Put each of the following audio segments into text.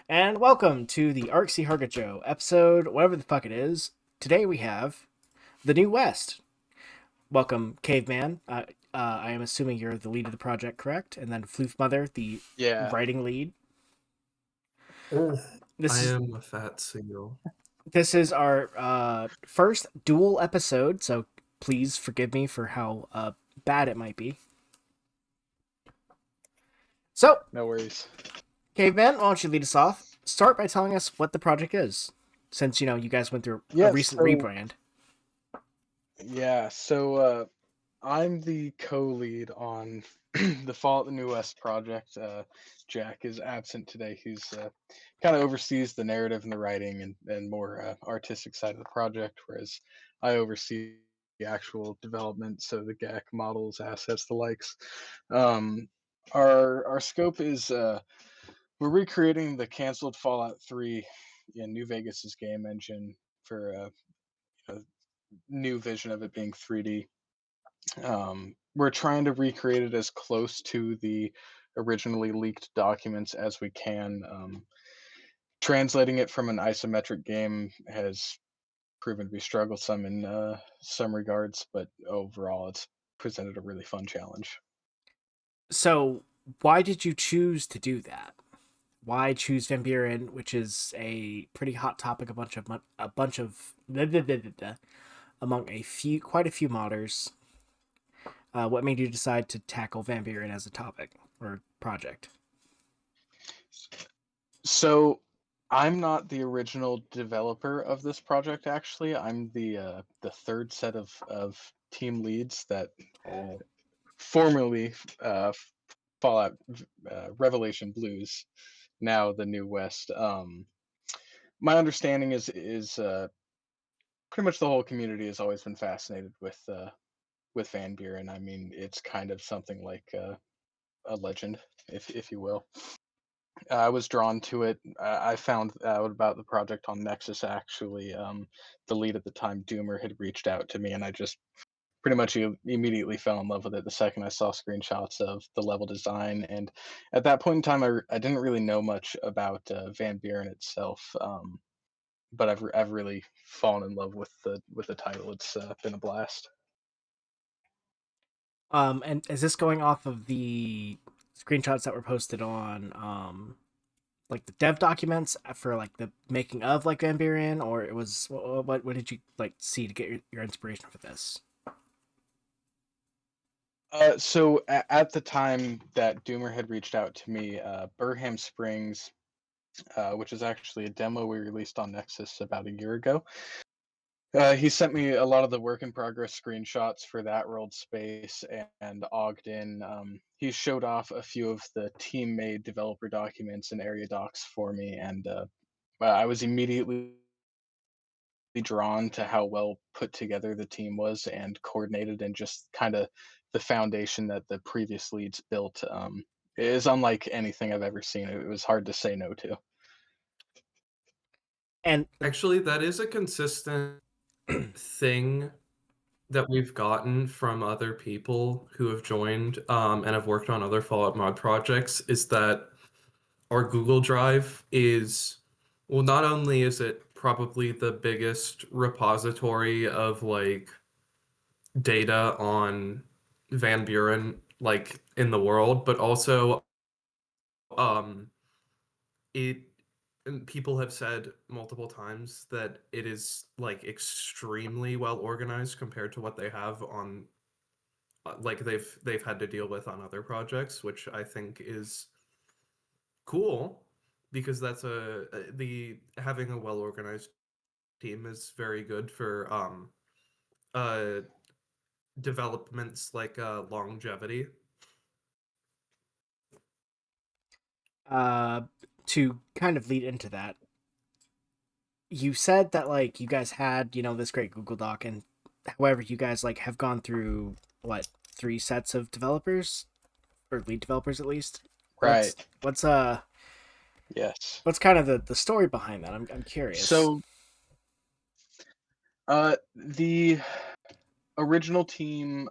And welcome to the Arksy Hargacho episode, whatever the fuck it is. Today we have the New West. Welcome, Caveman. I am assuming you're the lead of the project, correct? And then Floof Mother, the Yeah. writing lead. Ugh. This I is am a fat seal. this is our first dual episode, so please forgive me for how bad it might be. So, No worries. Caveman, why don't you lead us off? Start by telling us what the project is, since you guys went through a Yeah, recent so rebrand. I'm the co-lead on the Fall at the New West project. Jack is absent today. He's kind of oversees the narrative and the writing and more artistic side of the project, whereas I oversee the actual development, so the GAC models, assets, the likes. Um, our scope is we're recreating the canceled Fallout 3 in New Vegas's game engine for a new vision of it being 3D. We're trying to recreate it as close to the originally leaked documents as we can. Translating it from an isometric game has proven to be strugglesome in some regards, but overall, it's presented a really fun challenge. So, why did you choose to do that? Why choose Van Buren, which is a pretty hot topic, among quite a few modders? What made you decide to tackle Van Buren as a topic or project? So, I'm not the original developer of this project. Actually, I'm the third set of team leads that formerly Fallout Revelation Blues, now the New West. My understanding is pretty much the whole community has always been fascinated with Van Buren. I mean, it's kind of something like a legend, if you will. I was drawn to it. I found out about the project on Nexus actually. The lead at the time, Doomer, had reached out to me, and I just pretty much immediately fell in love with it the second I saw screenshots of the level design. And at that point in time, I didn't really know much about Van Buren itself, but I've really fallen in love with the title. It's been a blast. And is this going off of the screenshots that were posted on like the dev documents for like the making of like Van Buren, or it was what did you like see to get your inspiration for this? At the time that Doomer had reached out to me, Burham Springs, which is actually a demo we released on Nexus about a year ago. He sent me a lot of the work in progress screenshots for that world space and Ogden. He showed off a few of the team made developer documents and area docs for me, and I was immediately drawn to how well put together the team was and coordinated, and just kind of the foundation that the previous leads built is unlike anything I've ever seen. It was hard to say no to. And Actually, that is a consistent thing that we've gotten from other people who have joined and have worked on other Fallout mod projects is that our Google Drive is, well, not only is it probably the biggest repository of like data on Van Buren like in the world, but also um it and people have said multiple times that it is like extremely well organized compared to what they have on like they've had to deal with on other projects, which I think is cool because that's the having a well organized team is very good for uh developments like longevity. uh, to kind of lead into that, you said that like you guys had this great Google Doc, and however you guys like have gone through what three sets of developers or lead developers at least. Right. What's Yes. what's kind of the story behind that? I'm curious. So the original team,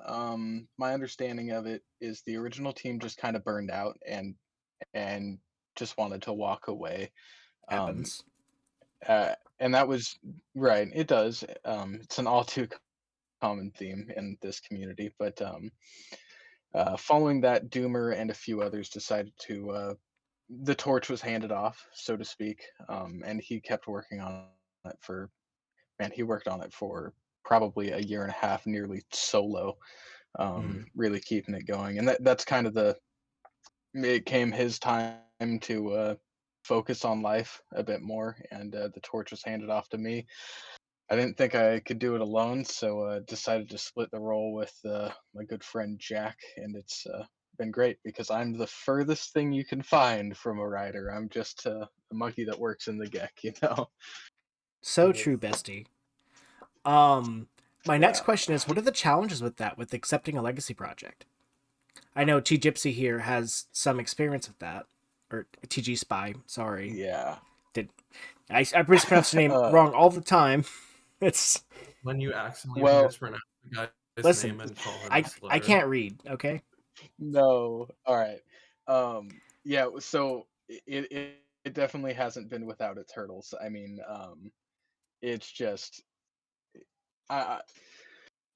my understanding of it is the original team just kind of burned out and just wanted to walk away. Happens. And that was right. It does. It's an all too common theme in this community. But following that, Doomer and a few others decided to. The torch was handed off, so to speak, and he kept working on it for. Man, he worked on it for probably a year and a half, nearly solo, really keeping it going. And that's kind of the. It came his time to focus on life a bit more, and the torch was handed off to me. I didn't think I could do it alone, so decided to split the role with my good friend Jack, and it's been great because I'm the furthest thing you can find from a writer. I'm just a monkey that works in the geck. So true, bestie. Um, my next Yeah. question is, what are the challenges with that, with accepting a legacy project? I know T Gypsy here has some experience with that, or TG Spy. Sorry, Yeah. did I mispronounce your name uh, wrong all the time? It's When you accidentally well, mispronounce the guy's listen, name and call him a I slur. can't read. Okay, no. All right. Yeah. So it definitely hasn't been without its hurdles. I mean, it's just I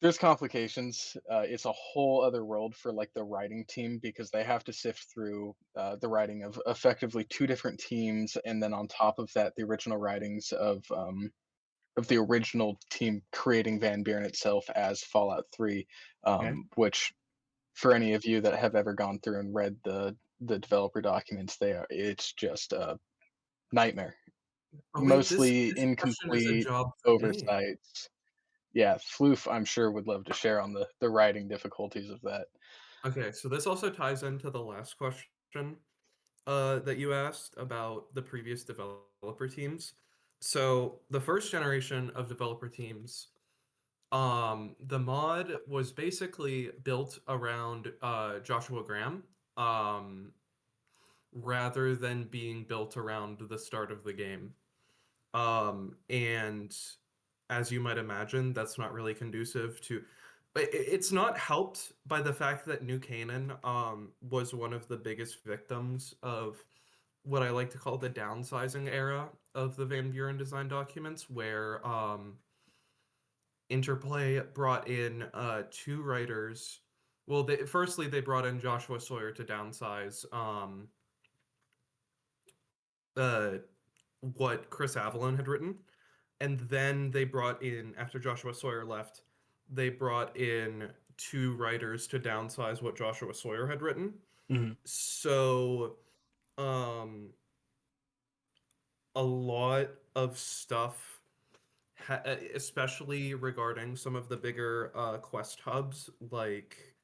there's complications. It's a whole other world for like the writing team because they have to sift through the writing of effectively two different teams, and then on top of that, the original writings of the original team creating Van Buren itself as Fallout 3, okay. which for any of you that have ever gone through and read the developer documents, it's just a nightmare. Oh wait, Mostly this question is a incomplete job for me. oversights. Yeah, Floof, I'm sure, would love to share on the writing difficulties of that. Okay, so this also ties into the last question that you asked about the previous developer teams. So the first generation of developer teams, the mod was basically built around Joshua Graham, um, rather than being built around the start of the game. And as you might imagine, that's not really conducive to. It's not helped by the fact that New Canaan was one of the biggest victims of what I like to call the downsizing era of the Van Buren design documents, where Interplay brought in two writers. Well, firstly, they brought in Joshua Sawyer to downsize uh, what Chris Avellone had written. And then they brought in, after Joshua Sawyer left, they brought in two writers to downsize what Joshua Sawyer had written. Mm-hmm. So, a lot of stuff, especially regarding some of the bigger quest hubs like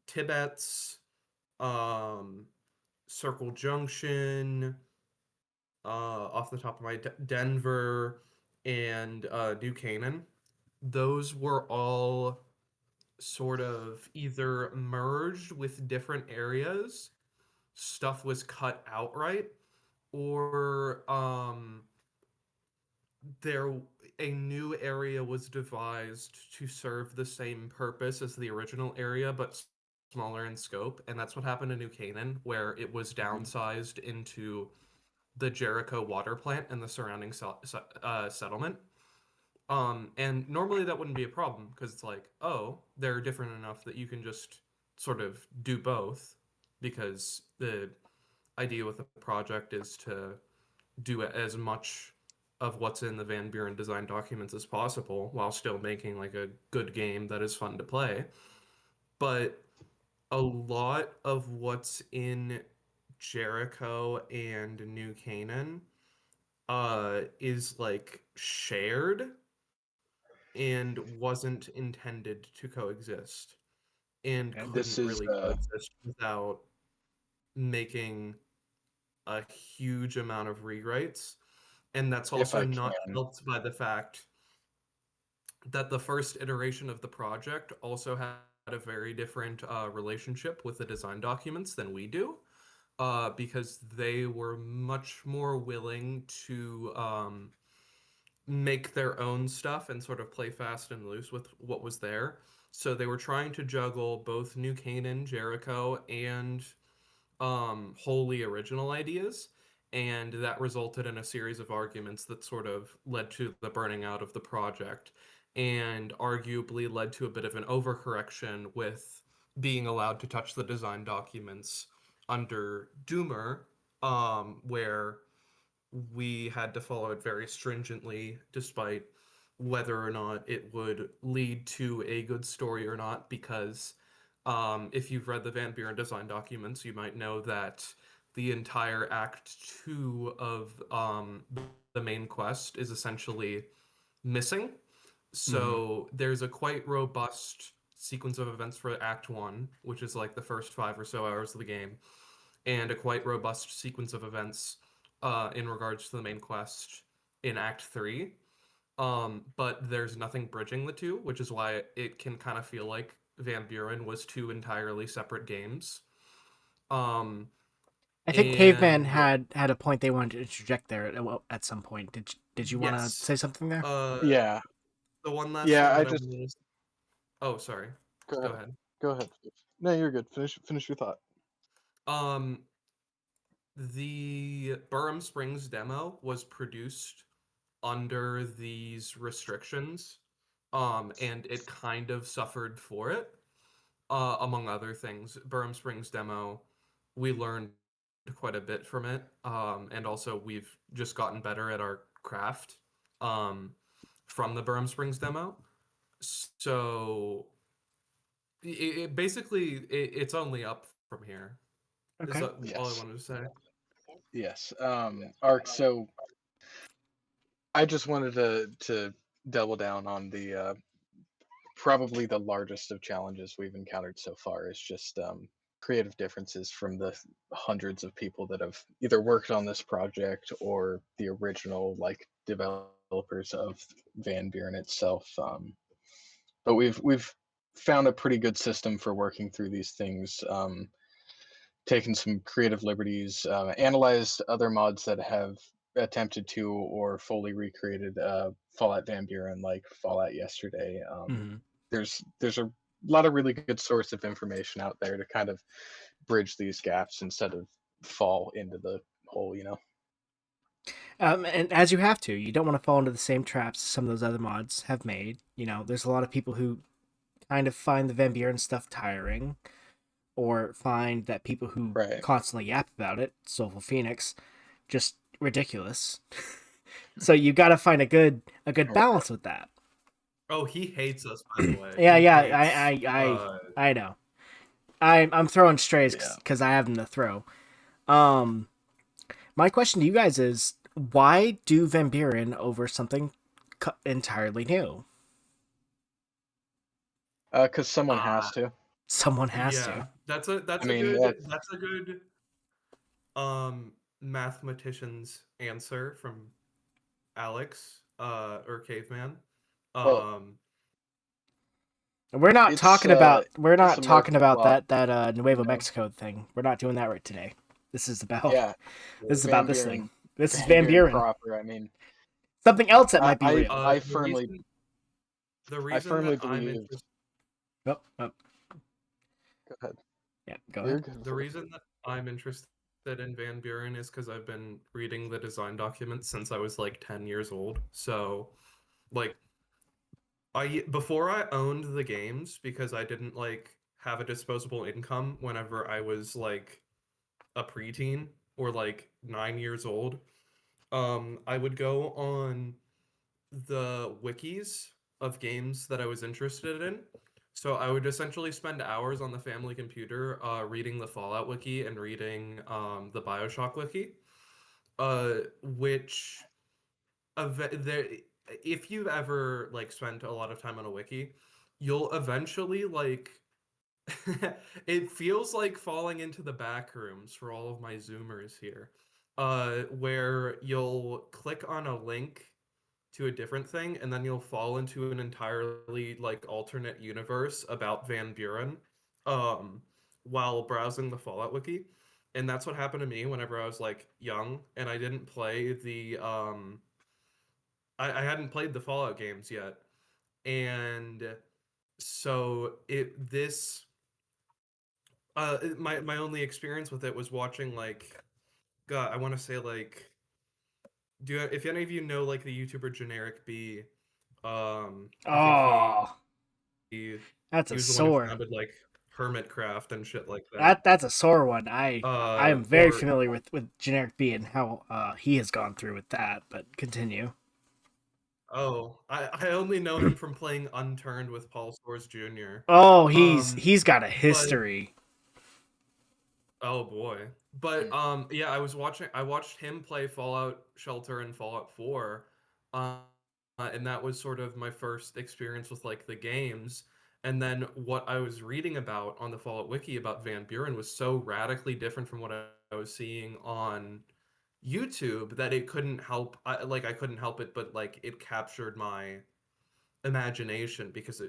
Tibet's, um, Circle Junction, off the top of my Denver, and New Canaan. Those were all sort of either merged with different areas, stuff was cut outright, or there a new area was devised to serve the same purpose as the original area, but smaller in scope. And that's what happened in New Canaan, where it was Mhm. downsized into the Jericho water plant and the surrounding settlement. And normally that wouldn't be a problem because it's like, oh, they're different enough that you can just sort of do both because the idea with the project is to do as much of what's in the Van Buren design documents as possible while still making like a good game that is fun to play. But a lot of what's in Jericho and New Canaan is like shared and wasn't intended to coexist and Okay. This couldn't is, really coexist without making a huge amount of rewrites. And that's if also I not can, helped by the fact that the first iteration of the project also had a very different relationship with the design documents than we do, because they were much more willing to make their own stuff and sort of play fast and loose with what was there. So they were trying to juggle both New Canaan, Jericho, and wholly original ideas. and that resulted in a series of arguments that sort of led to the burning out of the project, and arguably led to a bit of an overcorrection with being allowed to touch the design documents under Doomer, where we had to follow it very stringently, despite whether or not it would lead to a good story or not. Because if you've read the Van Buren design documents, you might know that the entire Act 2 of the main quest is essentially missing. So there's a quite robust sequence of events for Act 1, which is like the first 5 or so hours of the game, and a quite robust sequence of events in regards to the main quest in Act 3. But there's nothing bridging the two, which is why it can kind of feel like Van Buren was two entirely separate games. I think Caveman And had a point they wanted to interject there at some point. Did you want to yes, say something there? Yeah. the one last Yeah, thing I that I just wanted to... Oh, sorry. go Go ahead. ahead. Go ahead. No, you're good. Finish your thought. Um, the Burham Springs demo was produced under these restrictions, and it kind of suffered for it, among other things. Burham Springs demo, we learned quite a bit from it, and also we've just gotten better at our craft um, from the Burham Springs demo. So it's only up from here. Is Okay. that all I Yes. wanted to say? Yes. Ark, so I just wanted to double down on the probably the largest of challenges we've encountered so far is just creative differences from the hundreds of people that have either worked on this project or the original like developers of Van Buren itself. But we've found a pretty good system for working through these things. Taken some creative liberties, analyzed other mods that have attempted to or fully recreated Fallout Van Buren, like Fallout Yesterday. hmm There's a lot of really good source of information out there to kind of bridge these gaps instead of fall into the hole, you know. And as you have to, you don't want to fall into the same traps some of those other mods have made. You know, there's a lot of people who kind of find the Van Buren stuff tiring, or find that people who Right. constantly yap about it, Soulful Phoenix, just ridiculous. So you got to find a good Right. balance with that. Oh, he hates us, by the way. Yeah, He yeah, hates. I know. I'm throwing strays Yeah. because I have them to throw. Um, my question to you guys is, why do Van Buren over something entirely new? Because someone Uh, has to. Someone has to. yeah, that's a I mean, that's good um mathematician's answer from Alex or Caveman. well, Um, We're not it's talking about we're not some more talking about flip-flop, that you Nuevo know. Mexico thing. We're not doing that right today. This is about Yeah, this is about Van this thing. Buren, This is Van Van Buren Buren. proper. I mean, Something else that I might be I, real. I the firmly reason the I reason firmly that I'm believe. interested Oh, oh, Go ahead. yeah, go You're ahead. good. the reason that I'm interested in Van Buren is because I've been reading the design documents since I was like 10 years old. So, like, I before I owned the games, because I didn't like have a disposable income whenever I was like a preteen or like 9 years old. I would go on the wikis of games that I was interested in. So I would essentially spend hours on the family computer reading the Fallout wiki and reading the Bioshock wiki, which there, if you've ever like spent a lot of time on a wiki, you'll eventually like it feels like falling into the back rooms for all of my Zoomers here, where you'll click on a link to a different thing, and then you'll fall into an entirely like alternate universe about Van Buren, um, while browsing the Fallout wiki. And that's what happened to me whenever I was like young, and I didn't play I hadn't played the Fallout games yet, and so it this my only experience with it was watching like God, I want to say like, if any of you know like the YouTuber Generic B, I think Oh, he that's a was the one who sore. founded like Hermitcraft and shit like that. That's a sore one. I am very Or familiar with Generic B and how he has gone through with that. But continue. oh, I only know him from playing Unturned with Paul Soares Jr. Oh, Um, he's got a but history. oh boy. But yeah, I watched him play Fallout Shelter and Fallout 4. Um and that was sort of my first experience with like the games. And then what I was reading about on the Fallout Wiki about Van Buren was so radically different from what I was seeing on YouTube that it couldn't help I couldn't help it, but like it captured my imagination because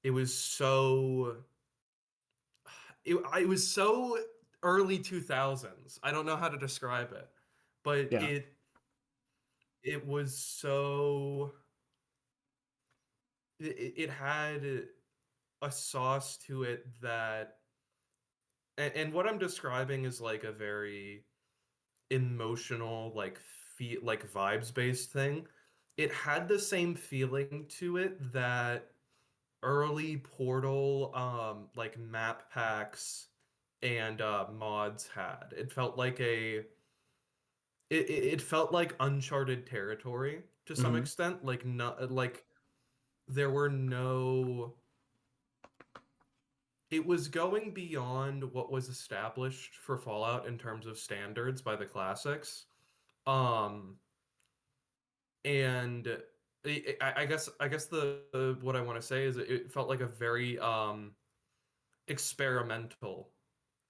it was so it was so early 2000s. I don't know how to describe it, but Yeah. it was so it had a sauce to it that and what I'm describing is like a very emotional like like vibes based thing. It had the same feeling to it that early Portal like map packs and mods had. It felt like it felt like uncharted territory to some Hmm. extent. Like not like there were no it was going beyond what was established for Fallout in terms of standards by the classics. Um and I guess the what I want to say is it felt like a very experimental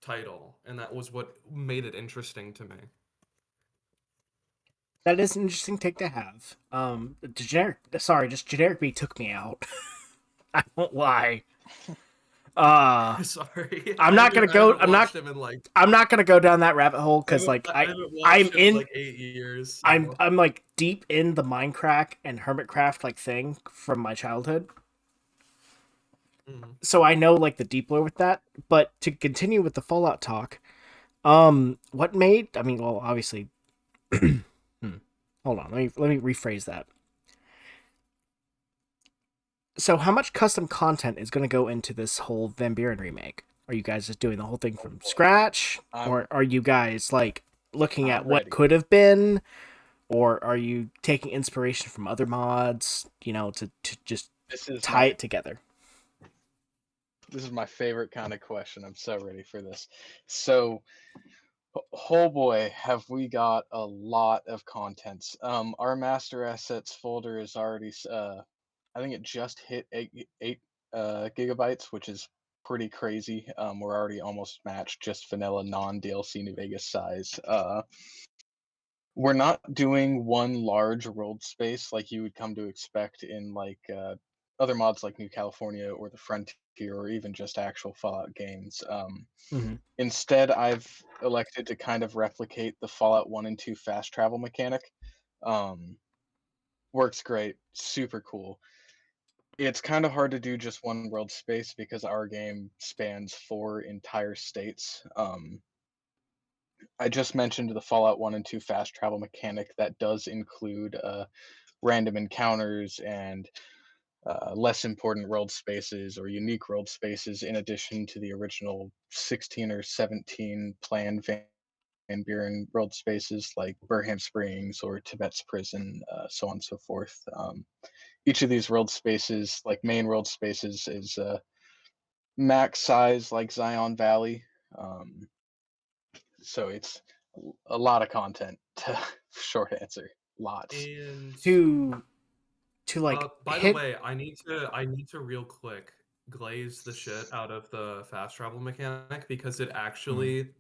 title, and that was what made it interesting to me. That is an interesting take to have. Just Generic B took me out. I won't lie. Uh Sorry, I'm not gonna I go. haven't watched him in like I'm not gonna go down that rabbit hole because like I haven't I'm watched him in in like 8 years. I'm So. I'm like deep in the Minecraft and Hermitcraft like thing from my childhood. Mhm. So I know like the deep lore with that. But to continue with the Fallout talk, what made I mean, well, obviously hold on, let me rephrase that. So how much custom content is gonna go into this whole Van Buren remake? Are you guys just doing the whole thing Oh from boy, scratch? I'm Or are you guys like looking at I'm what ready. could have been? Or are you taking inspiration from other mods, to just This is tie my it together? this is my favorite kind of question. I'm so ready for this. So, oh boy, have we got a lot of contents. Our master assets folder is already I think it just hit eight gigabytes, which is pretty crazy. We're already almost matched just vanilla non DLC New Vegas size. We're not doing one large world space like you would come to expect in like other mods like New California or the Frontier or even just actual Fallout games. Mm-hmm. Instead, I've elected to kind of replicate the Fallout 1 and 2 fast travel mechanic. Um, Works great, super cool. It's kind of hard to do just one world space because our game spans four entire states. I just mentioned the Fallout 1 and 2 fast travel mechanic that does include random encounters and less important world spaces or unique world spaces in addition to the original 16 or 17 planned Van Buren world spaces like Burham Springs or Tibet's prison, so on and so forth. Each of these world spaces, like main world spaces, is max size like Zion Valley. Um, so it's a lot of content. Short answer, lots. And To like by the hit. way, I need to real quick glaze the shit out of the fast travel mechanic because it Mhm. actually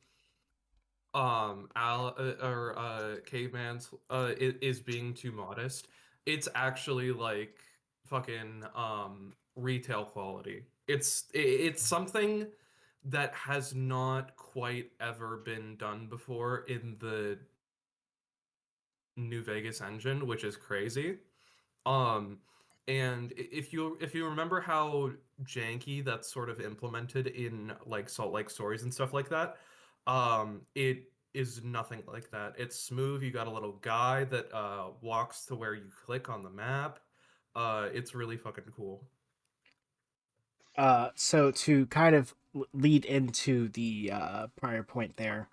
Al or Caveman's is being too modest. It's actually like fucking retail quality. It's something that has not quite ever been done before in the New Vegas engine, which is crazy. Um and if you remember how janky that's sort of implemented in like Salt Lake Stories and stuff like that, It is nothing like that. It's smooth. You got a little guy that walks to where you click on the map. It's really fucking cool. So to kind of lead into the prior point there,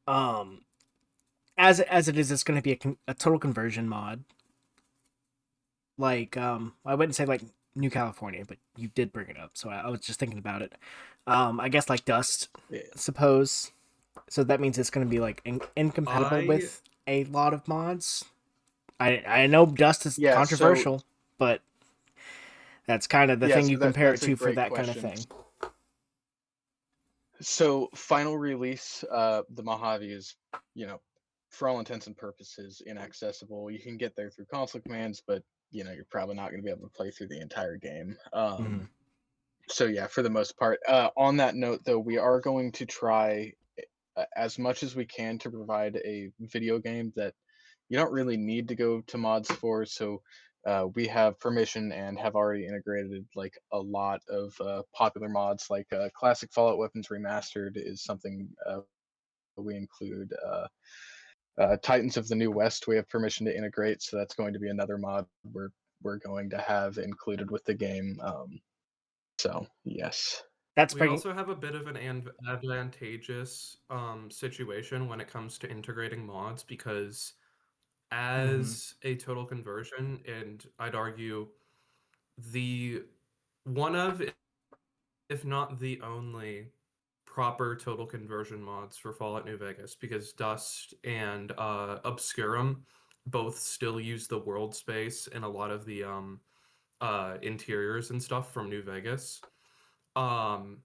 um, as it is, it's going to be a total conversion mod. Like, I wouldn't say like New California, but you did bring it up, so I was just thinking about it. I guess like Dust, Yeah. suppose. So that means it's going to be like incompatible I with a lot of mods. I know Dust is Yeah, so controversial, but that's kind of the yeah, thing so you compare it that's a to for great that kind of question. thing. So final release, the Mojave is, for all intents and purposes, inaccessible. You can get there through console commands, but you're probably not going to be able to play through the entire game. Mhm. So yeah, for the most part. On that note, though, we are going to try as much as we can to provide a video game that you don't really need to go to mods for. So we have permission and have already integrated like a lot of popular mods, like classic Fallout Weapons Remastered is something we include. Titans of the New West we have permission to integrate, so that's going to be another mod we're going to have included with the game. So yes. That's We bringing. also have a bit of an advantageous situation when it comes to integrating mods because Mhm. as a total conversion, and I'd argue the one of, if not the only, proper total conversion mods for Fallout New Vegas, because Dust and Obscurum both still use the world space and a lot of the interiors and stuff from New Vegas. Um,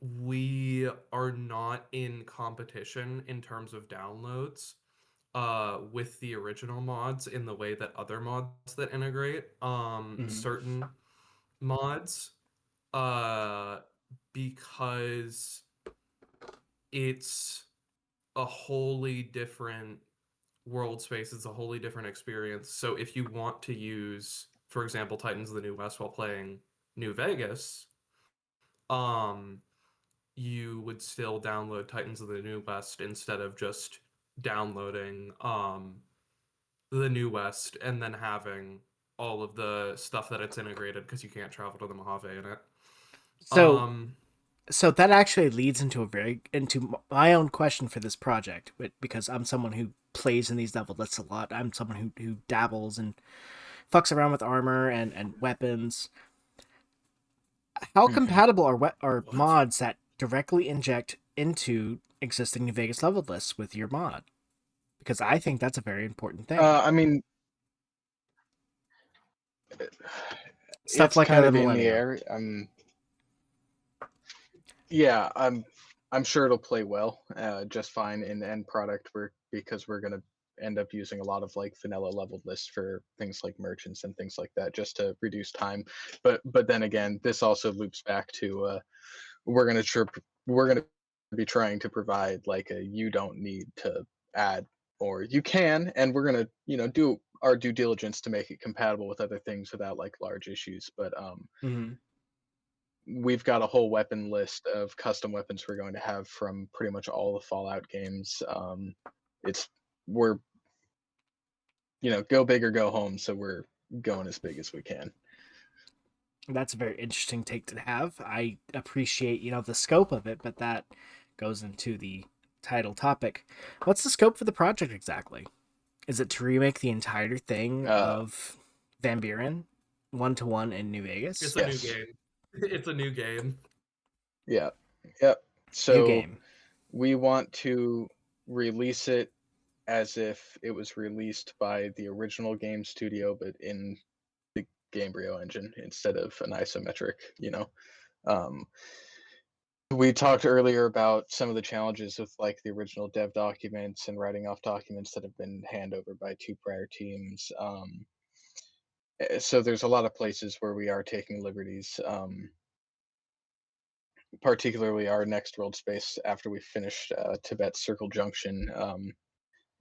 we are not in competition in terms of downloads with the original mods in the way that other mods that integrate Mhm. certain mods uh because it's a wholly different world space. It's a wholly different experience. So if you want to use, for example, Titans of the New West while playing New Vegas, um you would still download Titans of the New West instead of just downloading the New West and then having all of the stuff that it's integrated because you can't travel to the Mojave in it. So Um, so that actually leads into my own question for this project, because I'm someone who plays in these level lists a lot. I'm someone who dabbles and fucks around with armor and weapons. How Mhm. compatible are what? mods that directly inject into existing New Vegas level lists with your mod? Because I think that's a very important thing. I mean, Stuff it's like kind a of in the Millennia. air. Yeah, I'm sure it'll play well, just fine in the end product. Because we're gonna end up using a lot of like vanilla leveled lists for things like merchants and things like that, just to reduce time. But then again, this also loops back to we're gonna we're gonna be trying to provide like a you don't need to add, or you can, and we're gonna do our due diligence to make it compatible with other things without like large issues. But Hmm. we've got a whole weapon list of custom weapons we're going to have from pretty much all the Fallout games. It's we're go big or go home, so we're going as big as we can. That's a very interesting take to have. I appreciate, the scope of it, but that goes into the title topic. What's the scope for the project exactly? Is it to remake the entire thing Uh, of Van Buren 1-to-1 in New It's Vegas? a new yes, game. It's a new game. yeah, yep. New So game. we want to release it as if it was released by the original game studio, but in the Gamebryo engine instead of an isometric. Um, we talked earlier about some of the challenges with like the original dev documents and writing off documents that have been handed over by two prior teams. So there's a lot of places where we are taking liberties, particularly our next world space after we finished Tibet Circle Junction.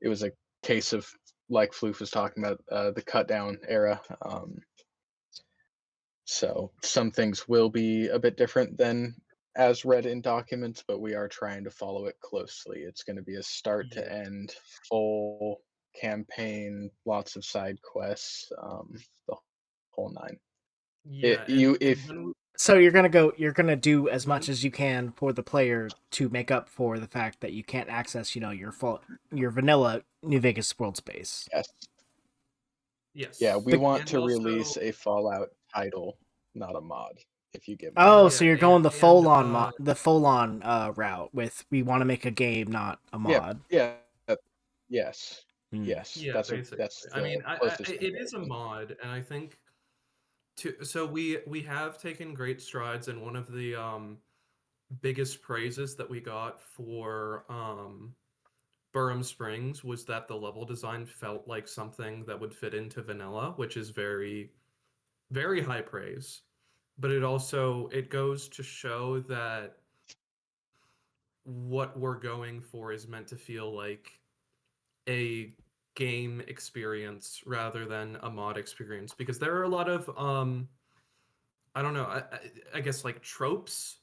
It was a case of, like Floof was talking about, the cut down era. So some things will be a bit different than as read in documents, but we are trying to follow it closely. It's going to be a start to Yeah. end full campaign, lots of side quests, the whole nine. Yeah, You and if So you're gonna do as much Mhm. as you can for the player to make up for the fact that you can't access, your vanilla New Vegas world space. Yes, yeah, Yes. we want And to also release a Fallout title, not a mod. If you get my Oh, drift. so yeah, you're going and the full on route with we want to make a game, not a Yeah, mod. yeah, yes, Hmm. yes. yeah, basically. That's I the mean, closest it is a comparison. mod, and I think so we have taken great strides, and one of the biggest praises that we got for Burham Springs was that the level design felt like something that would fit into vanilla, which is very, very high praise. But it goes to show that what we're going for is meant to feel like a game experience rather than a mod experience, because there are a lot of I don't know, I guess like tropes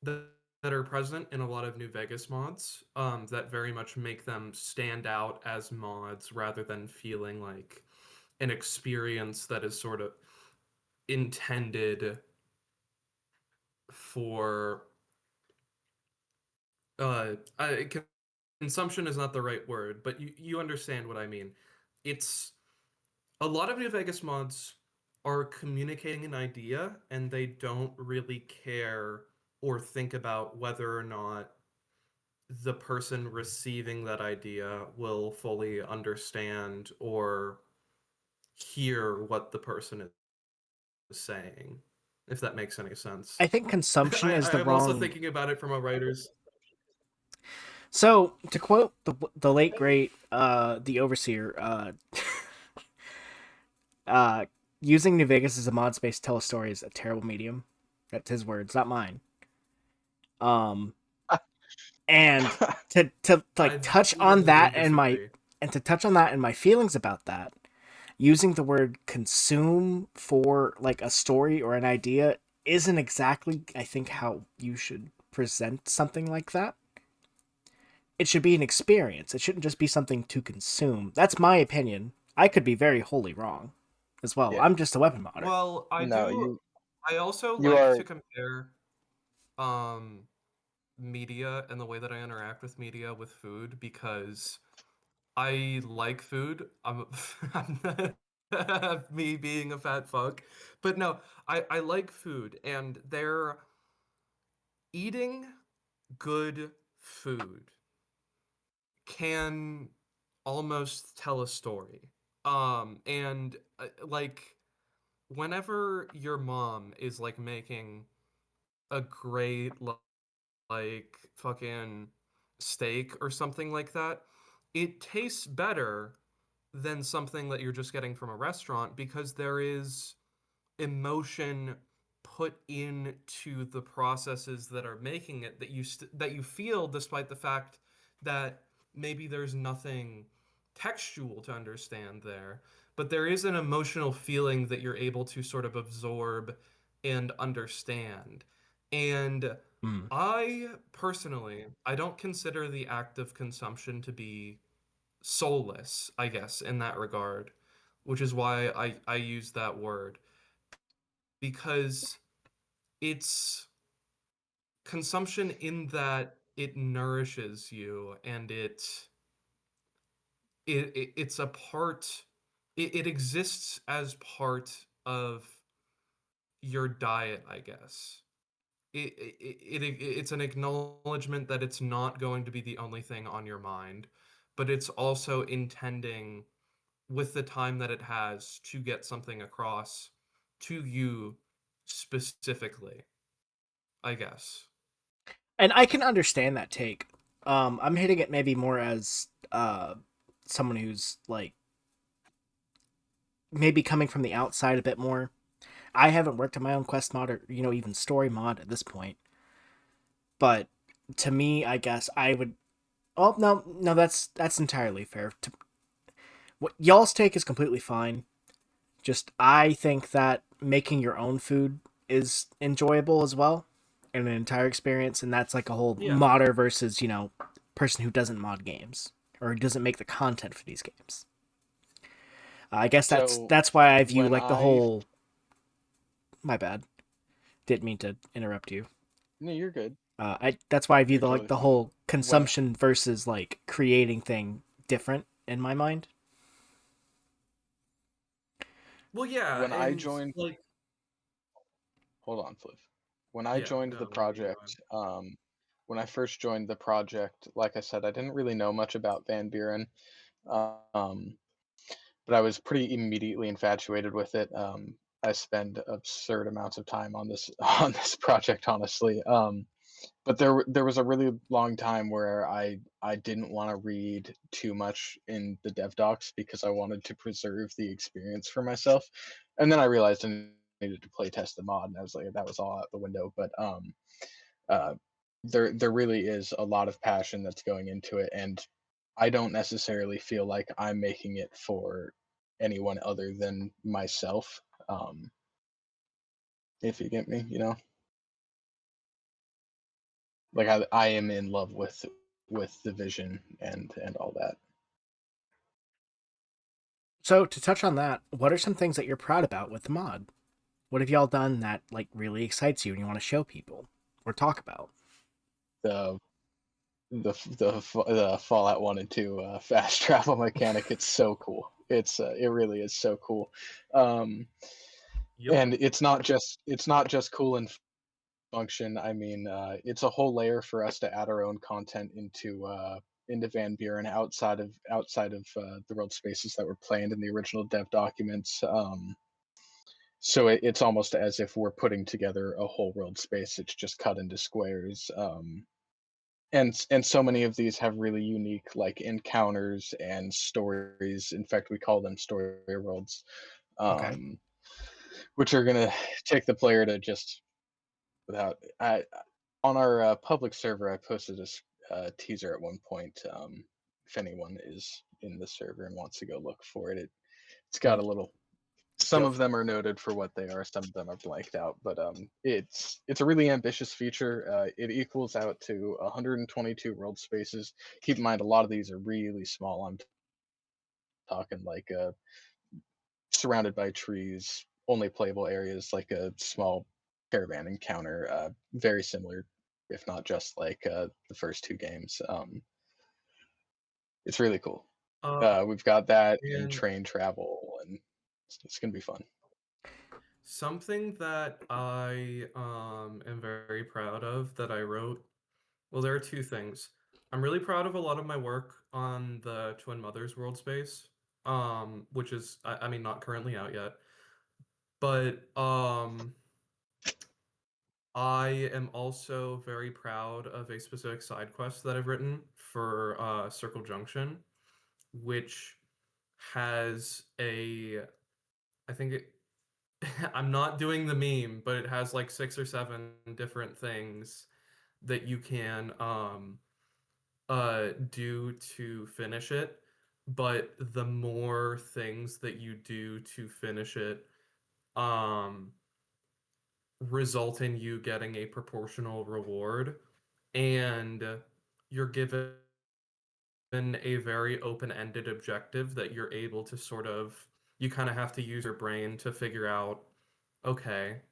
that, that are present in a lot of New Vegas mods, that very much make them stand out as mods rather than feeling like an experience that is sort of intended for uh I, consumption is not the right word, but you understand what I mean. It's a lot of New Vegas mods are communicating an idea and they don't really care or think about whether or not the person receiving that idea will fully understand or hear what the person is saying, if that makes any sense. I think consumption is the I'm also wrong. thinking about it from a writer's. So to quote the late great the overseer, uh, using New Vegas as a mod space to tell a story is a terrible medium. That's his words, not mine. Um, and to like I touch on vehemently that disagree. and to touch on that and my feelings about that, using the word consume for like a story or an idea isn't exactly, I think, how you should present something like that. It should be an experience. It shouldn't just be something to consume. That's my opinion. I could be very wholly wrong as well. Yeah, I'm just a weapon modder. Well, no, you I also you like are to compare um media and the way that I interact with media with food, because I like food. I'm me being a fat fuck. But no, I like food, and they're eating good food can almost tell a story. And like whenever your mom is like making a great like fucking steak or something like that, it tastes better than something that you're just getting from a restaurant, because there is emotion put into the processes that are making it, that that you feel, despite the fact that maybe there's nothing textual to understand there, but there is an emotional feeling that you're able to sort of absorb and understand. And Mm. I personally, I don't consider the act of consumption to be soulless, I guess, in that regard, which is why I use that word, because it's consumption in that it nourishes you, and it's a part, it exists as part of your diet, I guess. It's an acknowledgement that it's not going to be the only thing on your mind, but it's also intending, with the time that it has, to get something across to you specifically, I guess. And I can understand that take. I'm hitting it maybe more as someone who's like maybe coming from the outside a bit more. I haven't worked on my own quest mod or even story mod at this point, but to me, I guess I would. Oh no, that's entirely fair. What y'all's take is completely fine. Just I think that making your own food is enjoyable as well. in an entire experience, and that's like a whole Yeah. modder versus, you know, person who doesn't mod games or who doesn't make the content for these games. I guess So that's why I view when like the I whole. My bad. Didn't mean to interrupt you. no, you're good. That's why I view You're the totally like the fine. whole When consumption versus like creating thing different in my mind. Well, yeah, when I and joined, like, hold on, Fliv. When I yeah, joined the no, you're fine. project, when I first joined the project, like I said, I didn't really know much about Van Buren, um, but I was pretty immediately infatuated with it. I spend absurd amounts of time on this on this project, honestly. But there was a really long time where I didn't want to read too much in the dev docs because I wanted to preserve the experience for myself, and then I realized I needed to play test the mod, and I was like, that was all out the window. But uh, there really is a lot of passion that's going into it, and I don't necessarily feel like I'm making it for anyone other than myself. Um, if you get me, you know, like I am in love with the vision and all that. So to touch on that, what are some things that you're proud about with the mod? What have y'all done that like really excites you and you want to show people or talk about? The the Fallout 1 and 2 fast travel mechanic. It's so cool. It really is so cool. Um, Yep. and it's not just cool in function. I mean, it's a whole layer for us to add our own content into Van Buren outside of the world spaces that were planned in the original dev documents. So it's almost as if we're putting together a whole world space. It's just cut into squares. And so many of these have really unique like encounters and stories. In fact, we call them story worlds, Okay. um, which are gonna take the player to just without. I on our public server, I posted a teaser at one point. If anyone is in the server and wants to go look for it, it's got Mm. a little. Some Yep. of them are noted for what they are. Some of them are blanked out, but it's a really ambitious feature. It equals out to 122 world spaces. Keep in mind, a lot of these are really small. I'm talking like surrounded by trees, only playable areas, like a small caravan encounter. Very similar, if not just like the first two games. It's really cool. Uh, We've got that and and train travel, and it's gonna be fun. something that I am very proud of that I wrote. Well, there are two things. I'm really proud of a lot of my work on the Twin Mothers world space, which is, I mean, not currently out yet, but I am also very proud of a specific side quest that I've written for Circle Junction, which has I think I'm not doing the meme, but it has like 6 or 7 different things that you can do to finish it. But the more things that you do to finish it, um, result in you getting a proportional reward, and you're given a very open-ended objective that you're able to sort of you kind of have to use your brain to figure out, okay,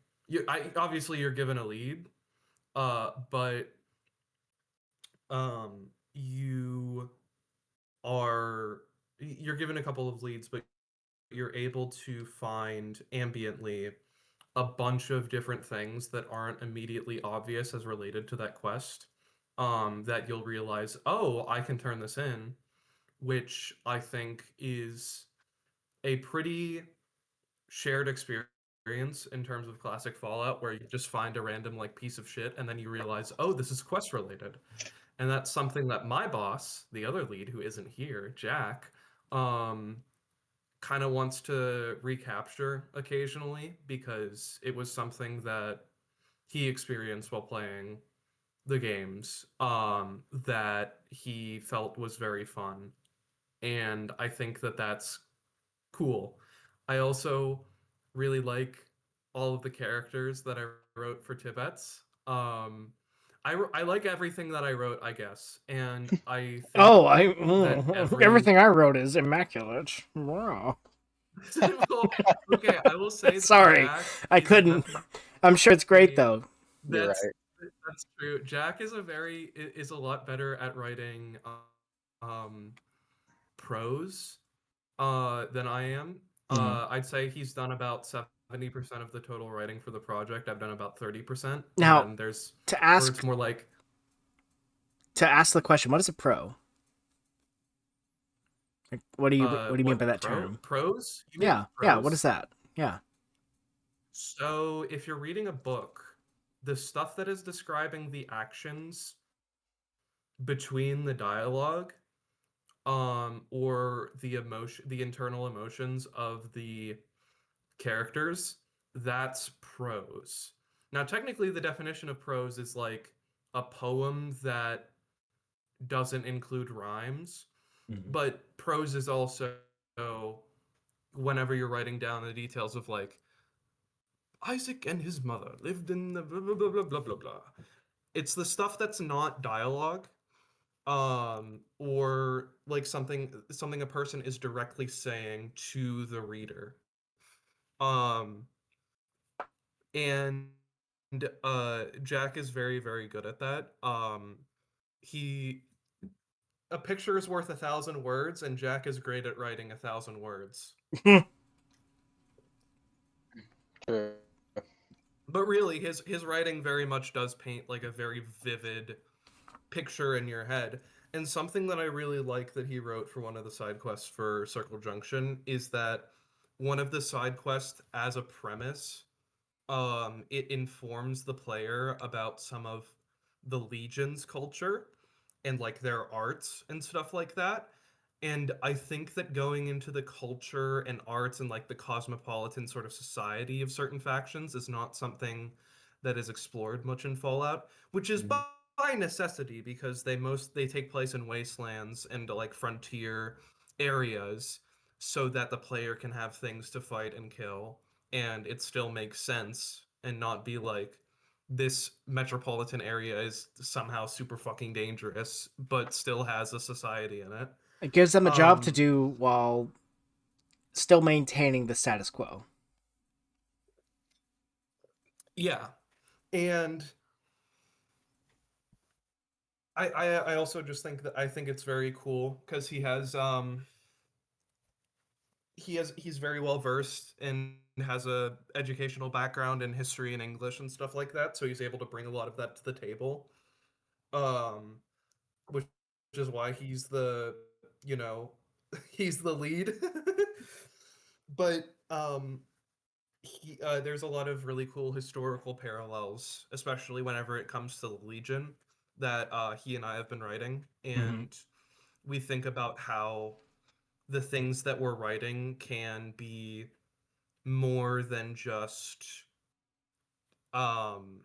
obviously you're given a lead, but you you're given a couple of leads, but you're able to find ambiently a bunch of different things that aren't immediately obvious as related to that quest. That you'll realize, oh, I can turn this in, which I think is a pretty shared experience in terms of classic Fallout, where you just find a random like piece of shit and then you realize, oh, this is quest related. And that's something that my boss, the other lead who isn't here, Jack, um, kind of wants to recapture occasionally because it was something that he experienced while playing the games, that he felt was very fun. And I think that that's cool. I also really like all of the characters that I wrote for Tibets. I like everything that I wrote, I guess, and I think Oh, that every everything I wrote is immaculate. Wow. well, okay, I will say that Sorry, Jack I is couldn't. I'm sure it's great definitely though. You're that's right. that's true. Jack is is a lot better at writing um prose than I am. Mhm. I'd say he's done about 70% of the total writing for the project. I've done about 30%, and Now, then there's to where it's ask more like to ask the question, what is a pro? Like, what do you mean what by that term? prose? You mean Yeah, yeah. What is prose? that? Yeah. So if you're reading a book, the stuff that is describing the actions between the dialogue or the internal emotions of the characters, that's prose. Now technically the definition of prose is like a poem that doesn't include rhymes, Mhm. but prose is also whenever you're writing down the details of like Isaac and his mother lived in the blah blah blah blah blah blah blah. It's the stuff that's not dialogue, or like something a person is directly saying to the reader. Um, and Jack is very very good at that. He A picture is worth 1,000 words, and Jack is great at writing 1,000 words. True. But really, his writing very much does paint like a very vivid picture in your head. And something that I really like that he wrote for one of the side quests for Circle Junction is that one of the side quests as a premise, it informs the player about some of the Legion's culture and like their arts and stuff like that. And I think that going into the culture and arts and like the cosmopolitan sort of society of certain factions is not something that is explored much in Fallout, which is Mhm. by necessity because they take place in wastelands and like frontier areas so that the player can have things to fight and kill and it still makes sense and not be like this metropolitan area is somehow super fucking dangerous but still has a society in it. It gives them a job to um do while still maintaining the status quo. yeah, and I also just think that I think it's very cool because he's very well versed and has a educational background in history and English and stuff like that, so he's able to bring a lot of that to the table. Um, which is why he's the you know he's the lead. But there's a lot of really cool historical parallels, especially whenever it comes to the Legion that he and I have been writing, Hmm. and we think about how the things that we're writing can be more than just um,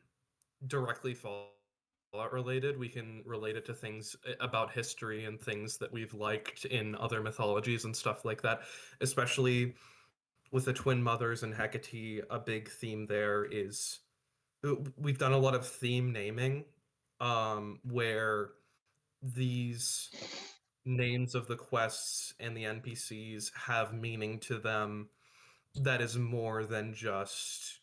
directly Fallout related. We can relate it to things about history and things that we've liked in other mythologies and stuff like that. Especially with the twin mothers and Hecate, a big theme there is we've done a lot of theme naming, where these names of the quests and the NPCs have meaning to them that is more than just,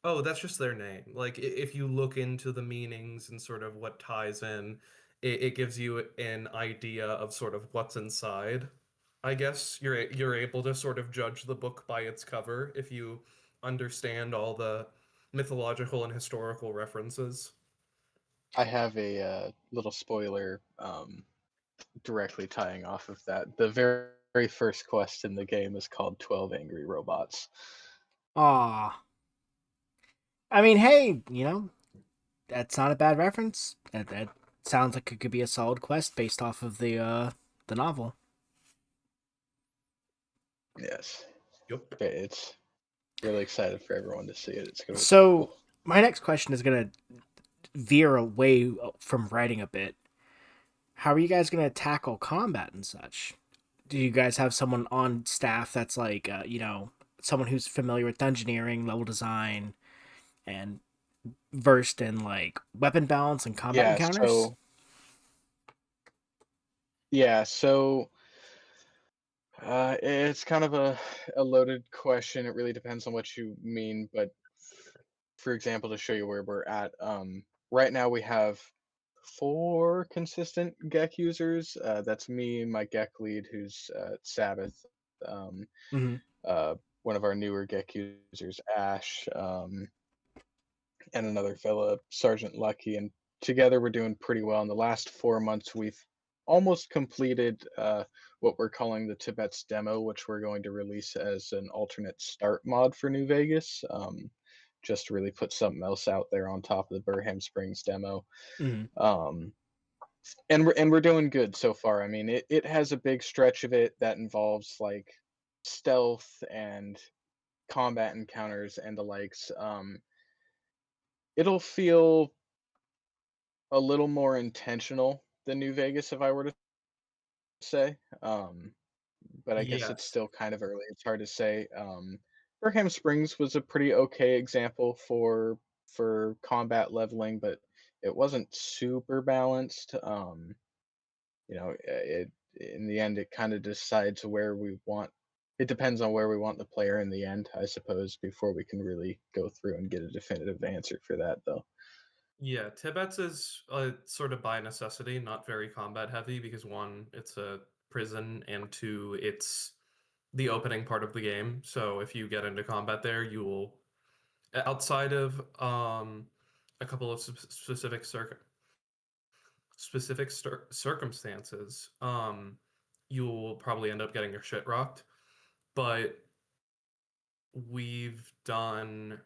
oh, that's just their name. Like if you look into the meanings and sort of what ties in, it gives you an idea of sort of what's inside. I guess you're able to sort of judge the book by its cover if you understand all the mythological and historical references. I have a little spoiler directly tying off of that. The very first quest in the game is called 12 Angry Robots. Aw. I mean, hey, that's not a bad reference. That sounds like it could be a solid quest based off of the novel. Yes. Yep. It's really excited for everyone to see it. It's going to be So cool. my next question is gonna veer away from writing a bit. How are you guys gonna tackle combat and such? Do you guys have someone on staff that's like, someone who's familiar with dungeoneering, level design, and versed in like weapon balance and combat Yeah, encounters? so yeah, so it's kind of a loaded question. It really depends on what you mean, but for example, to show you where we're at, right now we have 4 consistent GEC users. That's me, my GEC lead, who's Sabbath, um, Hmm. uh, one of our newer GEC users, Ash, and another fella, Sergeant Lucky, and together we're doing pretty well. In the last 4 months, we've almost completed what we're calling the Tibet's demo, which we're going to release as an alternate start mod for New Vegas, just to really put something else out there on top of the Burham Springs demo. Hmm. Um, and we're doing good so far. I mean, it has a big stretch of it that involves like stealth and combat encounters and the likes. It'll feel a little more intentional than New Vegas, if I were to say. But I guess it's Yes. still kind of early. It's hard to say. Burham Springs was a pretty okay example for combat leveling, but it wasn't super balanced. It in the end it kind of decides where we want. It depends on where we want the player in the end, I suppose, before we can really go through and get a definitive answer for that, though. Yeah, Tibet's is sort of by necessity, not very combat heavy because one, it's a prison, and two, it's the opening part of the game. So if you get into combat there, you will, outside of a couple of circumstances, you'll probably end up getting your shit rocked. But we've done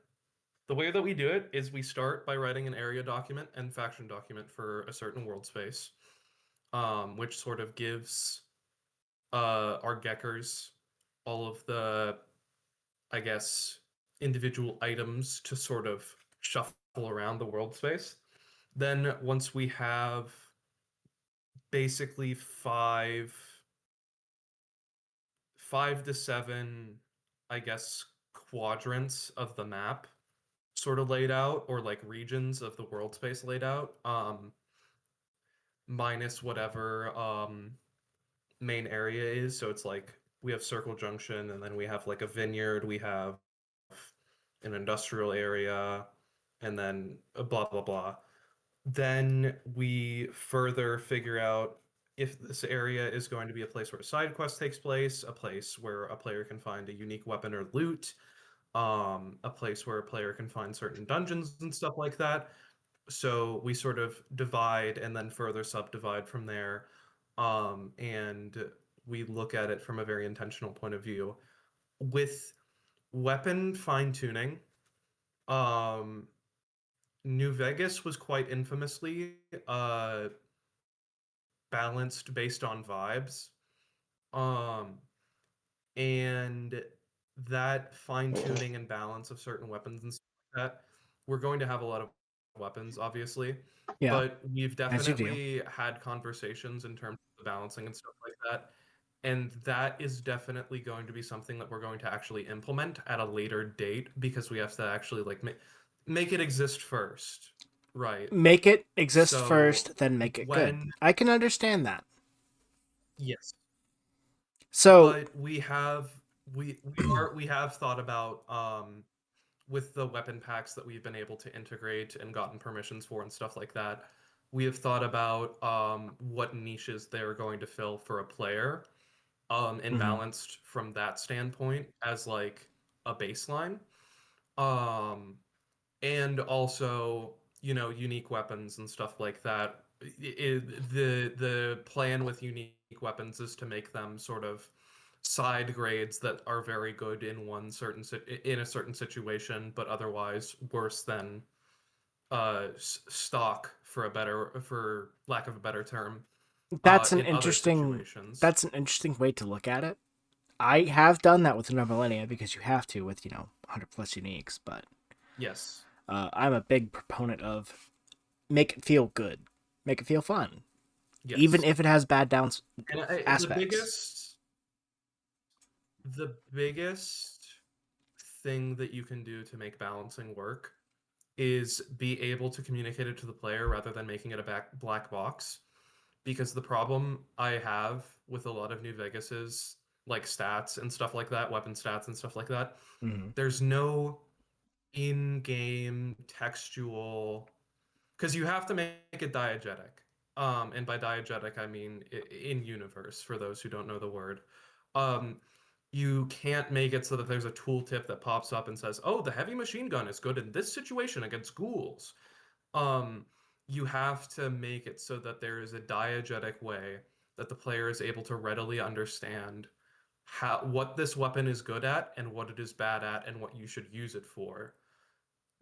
the way that we do it is we start by writing an area document and faction document for a certain world space, which sort of gives our Geckers all of the, I guess, individual items to sort of shuffle around the world space. Then once we have basically five to seven, I guess, quadrants of the map sort of laid out, or like regions of the world space laid out, minus whatever main area is. So it's like we have Circle Junction, and then we have like a vineyard, we have an industrial area, and then blah blah blah. Then we further figure out if this area is going to be a place where a side quest takes place, a place where a player can find a unique weapon or loot, a place where a player can find certain dungeons and stuff like that. So we sort of divide and then further subdivide from there. And we look at it from a very intentional point of view. With weapon fine tuning, um, New Vegas was quite infamously balanced based on vibes. Um, and that fine tuning and balance of certain weapons and stuff like that, we're going to have a lot of weapons, obviously, Yeah, but we've as you do. definitely had conversations in terms of the balancing and stuff like that. And that is definitely going to be something that we're going to actually implement at a later date because we have to actually like make it exist first. Right. Make it exist So first, then make it good. when, I can understand that. yes, So, but we have thought about with the weapon packs that we've been able to integrate and gotten permissions for and stuff like that, we have thought about what niches they're going to fill for a player, and mhm. balanced from that standpoint as like a baseline. Um, and also, unique weapons and stuff like that. The plan with unique weapons is to make them sort of side grades that are very good in in a certain situation, but otherwise worse than stock, for lack of a better term, That's an in other interesting situations. that's an interesting way to look at it. I have done that with No Millennia because you have to with 100 plus uniques, but Yes, I'm a big proponent of make it feel good, make it feel fun, even yes. if it has bad downs And aspects. the biggest thing that you can do to make balancing work is be able to communicate it to the player rather than making it a black box. Because the problem I have with a lot of New Vegas's like stats and stuff like that, weapon stats and stuff like that, there's no in-game textual, because you have to make it diegetic. And by diegetic, I mean in universe, for those who don't know the word. You can't make it so that there's a tooltip that pops up and says, oh, the heavy machine gun is good in this situation against ghouls. You have to make it so that there is a diegetic way that the player is able to readily understand what this weapon is good at and what it is bad at and what you should use it for.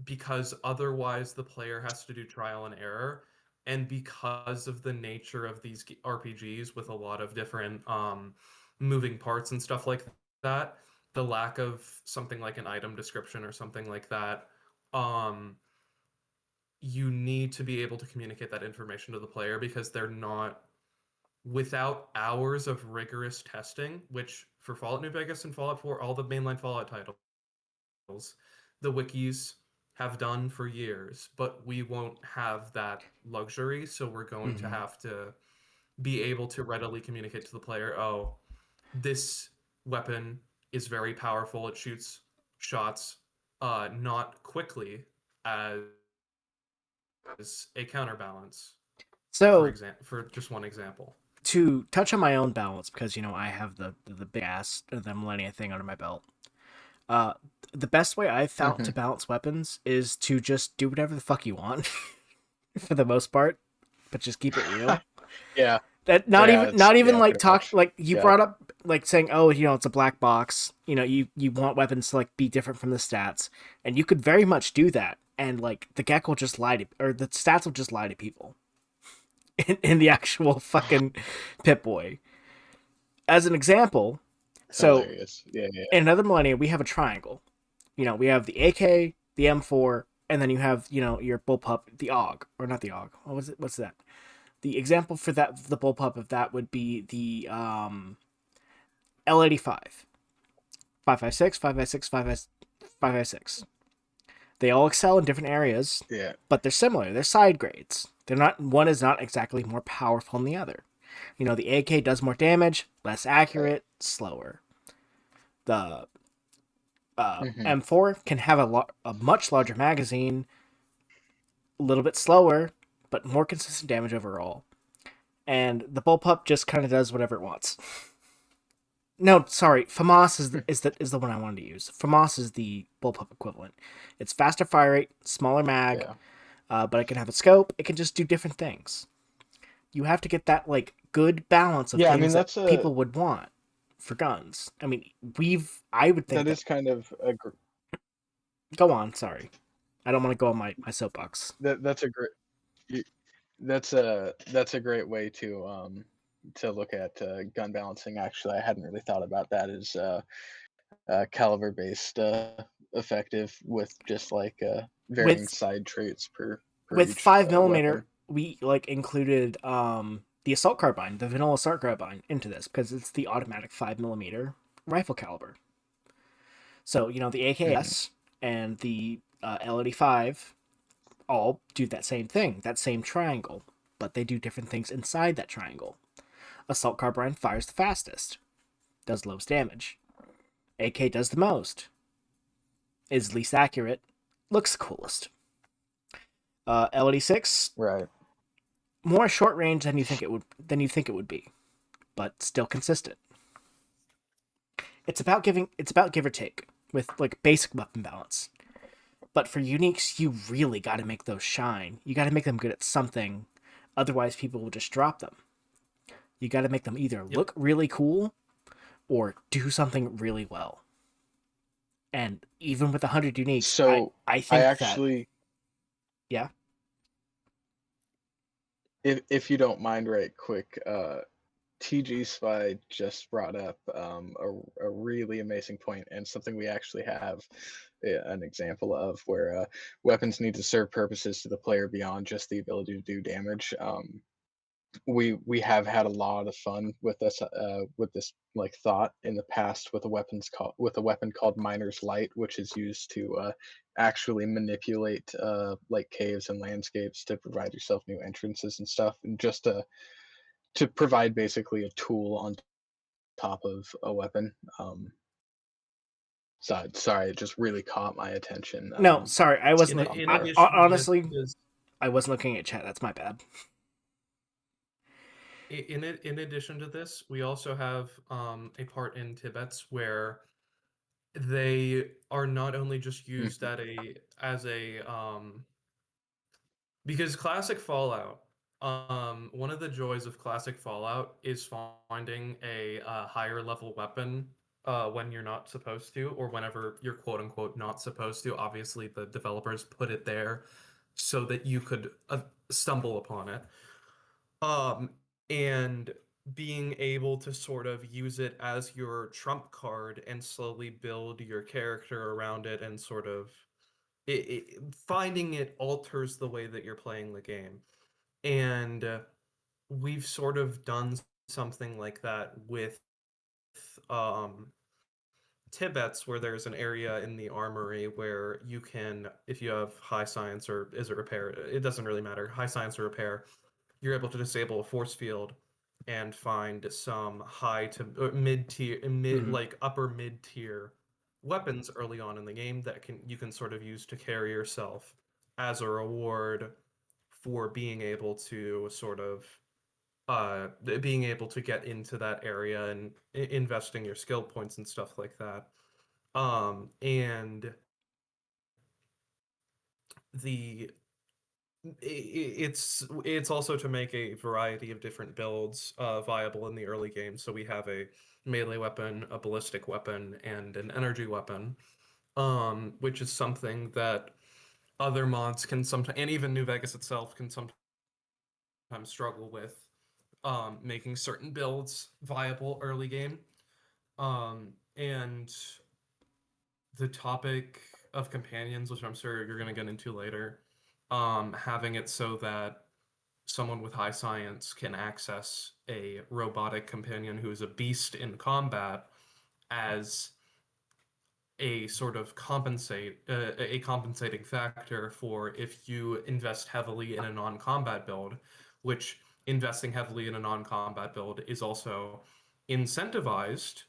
Because otherwise the player has to do trial and error. And because of the nature of these RPGs with a lot of different moving parts and stuff like that, the lack of something like an item description or something like that, you need to be able to communicate that information to the player, because they're not, without hours of rigorous testing, which for Fallout New Vegas and Fallout 4, all the mainline Fallout titles, the wikis have done for years, but we won't have that luxury, so we're going to have to be able to readily communicate to the player, oh, this weapon is very powerful, it shoots shots not quickly as a counterbalance, So for just one example. to touch on my own balance, because I have the big ass the Millennia thing under my belt. The best way I've found to balance weapons is to just do whatever the fuck you want, for the most part, but just keep it real. Yeah. That not even like talk much. like you brought up, like saying, oh, it's a black box. You want weapons to like be different from the stats, and you could very much do that, and like the GEC will just lie to, or the stats will just lie to people. In the actual fucking Pip-Boy. As an example, so Hilarious. Yeah. in another Millennia, we have a triangle. We have the AK, the M4, and then you have, your bullpup, the AUG, or not the AUG. What was it? What's that? The example for that, the bullpup of that would be the L85, 5.56, 5.56, 5.56. They all excel in different areas. Yeah. But they're similar. They're side grades. They're not. One is not exactly more powerful than the other. The AK does more damage, less accurate, slower. The M4 can have a much larger magazine, a little bit slower, but more consistent damage overall. And the bullpup just kind of does whatever it wants. No, sorry, FAMAS is the one I wanted to use. FAMAS is the bullpup equivalent. It's faster fire rate, smaller mag, but it can have a scope. It can just do different things. You have to get that like good balance of things that people would want for guns. I mean, I would think that is kind of a. Go on, sorry. I don't want to go on my soapbox. That's a great. That's a great way to look at gun balancing. Actually, I hadn't really thought about that as caliber based effective with just like varying side traits per with each 5mm. Weapon. We like included the assault carbine, the vanilla assault carbine, into this because it's the automatic 5mm rifle caliber. So the AKS and the L85 all do that same thing, that same triangle, but they do different things inside that triangle. Assault carbine fires the fastest, does lowest damage. AK does the most, is least accurate, looks coolest. L86, right, more short range than you think it would be, but still consistent. It's about give or take with like basic weapon balance. But for uniques, you really got to make those shine. You got to make them good at something, otherwise people will just drop them. You got to make them either look really cool or do something really well. And even with 100 uniques, so I think actually, yeah. If you don't mind, right quick, TG Spy just brought up a really amazing point, and something we actually have an example of, where weapons need to serve purposes to the player beyond just the ability to do damage. we have had a lot of fun with this like thought in the past with a weapon called Miner's Light, which is used to actually manipulate like caves and landscapes to provide yourself new entrances and stuff, and just to provide basically a tool on top of a weapon. Sorry, it just really caught my attention. No, sorry, I In wasn't. in I, addition to this, honestly, is I wasn't looking at chat. That's my bad. in addition to this, we also have a part in Tibets where they are not only just used Mhm. at as a because classic Fallout, one of the joys of classic Fallout is finding a higher level weapon when you're not supposed to, or whenever you're quote unquote not supposed to. Obviously, the developers put it there so that you could stumble upon it. Um, and being able to sort of use it as your trump card and slowly build your character around it and sort of finding it alters the way that you're playing the game. And we've sort of done something like that with um, Tibets, where there's an area in the armory where you can, if you have high science or is it repair, it doesn't really matter, high science or repair, you're able to disable a force field and find some high to mid tier, Mhm. like upper mid tier weapons early on in the game that you can sort of use to carry yourself as a reward for being able to sort of being able to get into that area and investing your skill points and stuff like that. And the it's also to make a variety of different builds viable in the early game. So we have a melee weapon, a ballistic weapon, and an energy weapon, which is something that other mods can sometimes, and even New Vegas itself can sometimes struggle with making certain builds viable early game. And the topic of companions, which I'm sure you're going to get into later, having it so that someone with high science can access a robotic companion who is a beast in combat as a sort of a compensating factor for if you invest heavily in a non-combat build, which investing heavily in a non-combat build is also incentivized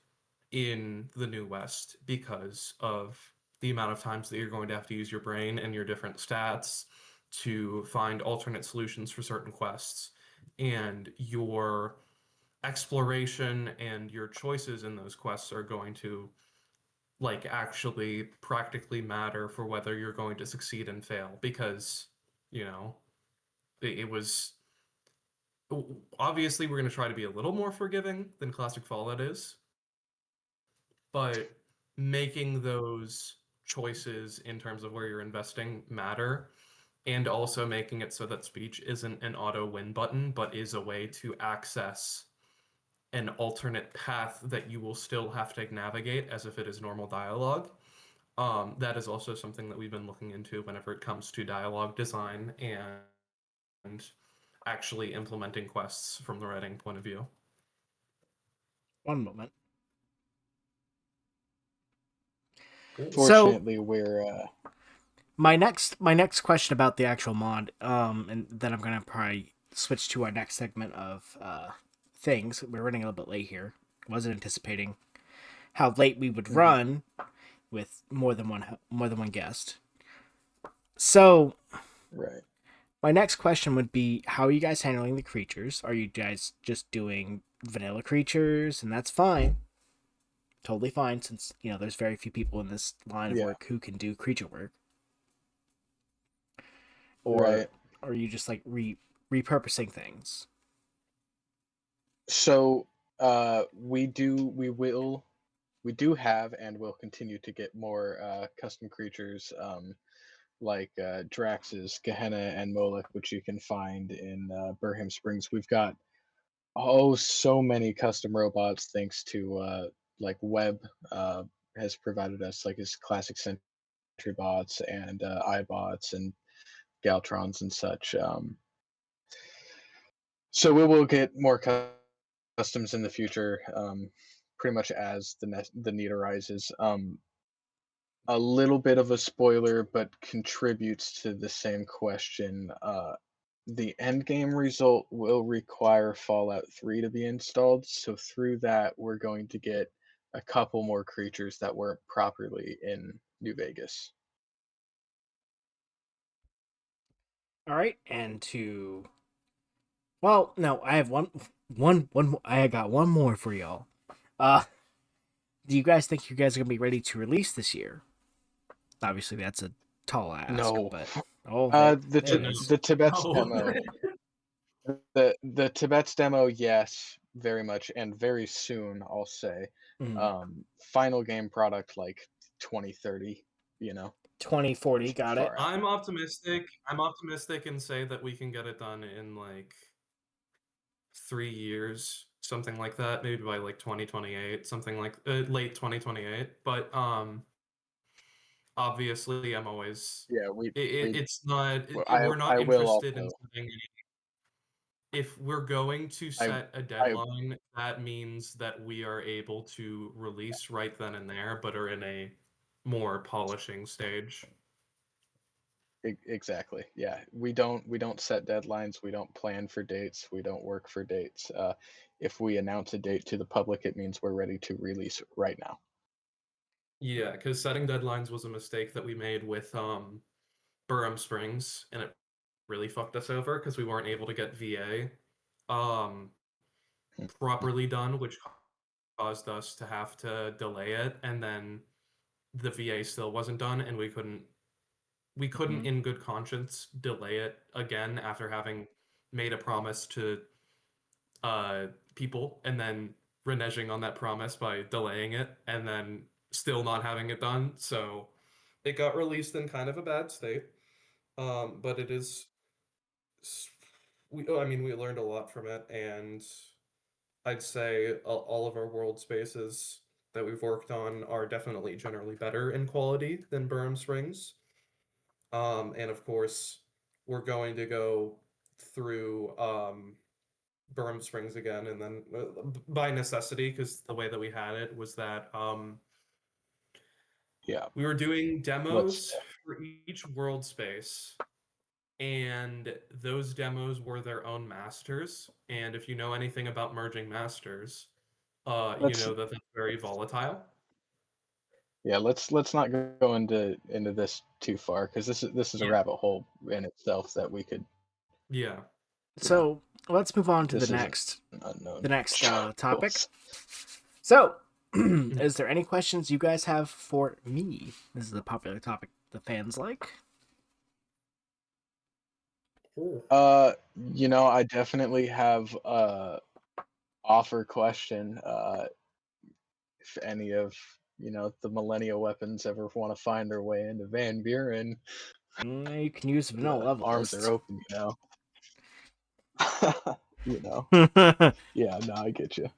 in the New West because of the amount of times that you're going to have to use your brain and your different stats to find alternate solutions for certain quests. And your exploration and your choices in those quests are going to like actually practically matter for whether you're going to succeed and fail because you know it was obviously we're going to try to be a little more forgiving than classic Fallout is, but making those choices in terms of where you're investing matter, and also making it so that speech isn't an auto win button but is a way to access an alternate path that you will still have to navigate as if it is normal dialogue. That is also something that we've been looking into whenever it comes to dialogue design and actually implementing quests from the writing point of view. One moment. Cool. So Fortunately, we're my next question about the actual mod, and then I'm gonna probably switch to our next segment of things. We're running a little bit late here. Wasn't anticipating how late we would mhm, run with more than one guest. So right. my next question would be, how are you guys handling the creatures? Are you guys just doing vanilla creatures, and that's fine, totally fine, since there's very few people in this line of Yeah, work who can do creature work, or right. are you just like repurposing things? So we do have and will continue to get more custom creatures, like Drax's, Gehenna, and Moloch, which you can find in Burham Springs. We've got so many custom robots thanks to like Webb has provided us like his classic sentry bots and iBots and Galtrons and such. So we will get more customs in the future, pretty much as the need arises. A little bit of a spoiler, but contributes to the same question. The end game result will require Fallout 3 to be installed, so through that, we're going to get a couple more creatures that weren't properly in New Vegas. All right, and well, no, I have one. I got one more for y'all. Uh, do you guys think you guys are gonna be ready to release this year? Obviously, that's a tall ask, No. but there it no. is. The Tibet's Oh. demo. The Tibet's demo, yes, very much, and very soon, I'll say. Final game product like 2030, you know, 2040, got it. far out. I'm optimistic and say that we can get it done in like 3 years, something like that, maybe by like 2028, something like late 2028. But obviously, I'm always Yeah, it's not well, we're not I will interested in also. setting any. If we're going to I set a I deadline, that means that we are able to release right then and there, but are in a more polishing stage. Exactly. Yeah, we don't set deadlines. We don't plan for dates. We don't work for dates. If we announce a date to the public, it means we're ready to release right now. Yeah, because setting deadlines was a mistake that we made with Burham Springs, and it really fucked us over because we weren't able to get VA um, Hmm. properly done, which caused us to have to delay it, and then the VA still wasn't done, and we couldn't in good conscience delay it again after having made a promise to people and then reneging on that promise by delaying it and then still not having it done. So it got released in kind of a bad state. But it is I mean, we learned a lot from it, and I'd say all of our world spaces that we've worked on are definitely generally better in quality than Burham Springs. And of course, we're going to go through Burham Springs again, and then by necessity, because the way that we had it was that Yeah. we were doing Let's. demos for each world space, and those demos were their own masters. And if you know anything about merging masters, you Let's. know that that's very volatile. Yeah. Let's not go into this too far because this is a Yeah. rabbit hole in itself that we could. Yeah. So let's move on to This the is next an unknown. topic. So, is there any questions you guys have for me? This is a popular topic the fans like. I definitely have a offer question. If any of the Millennia weapons ever want to find their way into Van Buren, You can use vanilla the level arms are list. open. Yeah, no, I get you.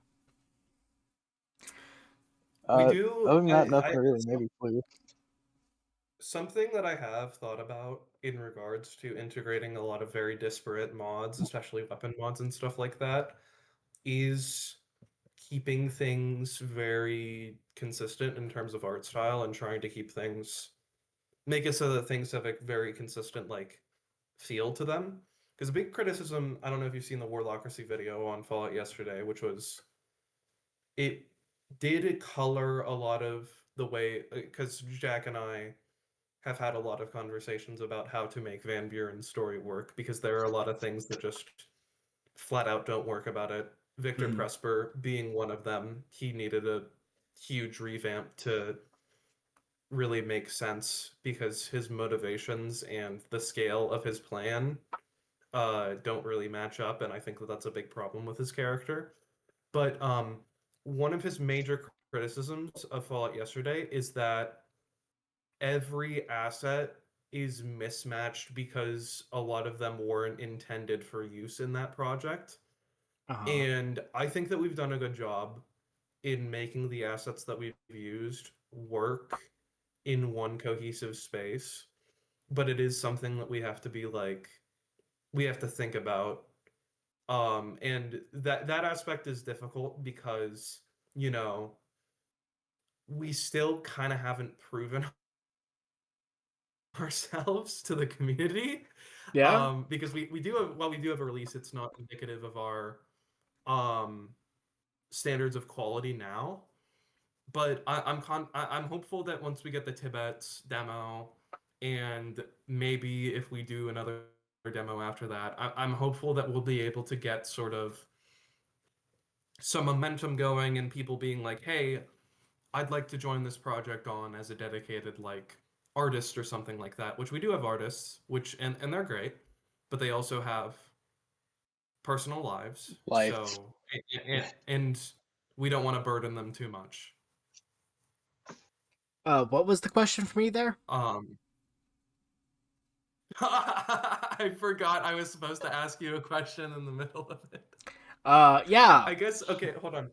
We do. Other than that, I nothing really. Maybe please. Something that I have thought about in regards to integrating a lot of very disparate mods, especially weapon mods and stuff like that, is keeping things very consistent in terms of art style and trying to make it so that things have a very consistent like feel to them. Because a big criticism, I don't know if you've seen the Warlocracy video on Fallout yesterday, which was it did color a lot of the way, because Jack and I have had a lot of conversations about how to make Van Buren's story work, because there are a lot of things that just flat out don't work about it. Victor Presper being one of them, he needed a huge revamp to really make sense because his motivations and the scale of his plan don't really match up, and I think that that's a big problem with his character. But one of his major criticisms of Fallout yesterday is that every asset is mismatched because a lot of them weren't intended for use in that project. And I think that we've done a good job in making the assets that we've used work in one cohesive space. But it is something that we have to think about And that aspect is difficult because, you know, we still kind of haven't proven ourselves to the community. Yeah. Because we do have, while we do have a release, it's not indicative of our um standards of quality now. But I'm hopeful that once we get the Tibet's demo, and maybe if we do another demo after that, I'm hopeful that we'll be able to get sort of some momentum going and people being like, hey, I'd like to join this project on as a dedicated like artist or something like that, which we do have artists, which and they're great, but they also have personal lives. Life. So and we don't want to burden them too much. What was the question for me there? I forgot I was supposed to ask you a question in the middle of it. Yeah. I guess, okay, hold on.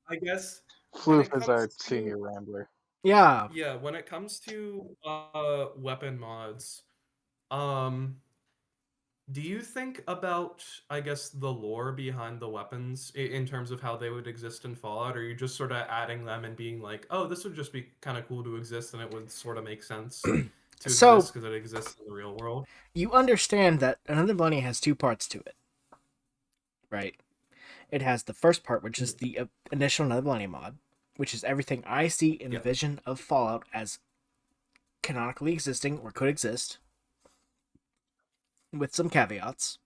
I guess when Floof it is our comes senior to rambler. Yeah. yeah, when it comes to weapon mods, um do you think about, I guess, the lore behind the weapons in terms of how they would exist in Fallout? Or are you just sort of adding them and being like, oh, this would just be kind of cool to exist and it would sort of make sense to So exist because it exists in the real world? you understand that Another Millennia has two parts to it, right? It has the first part, which is Mhm. the initial Another Millennia mod, which is everything I see in the Yeah. vision of Fallout as canonically existing or could exist, with some caveats.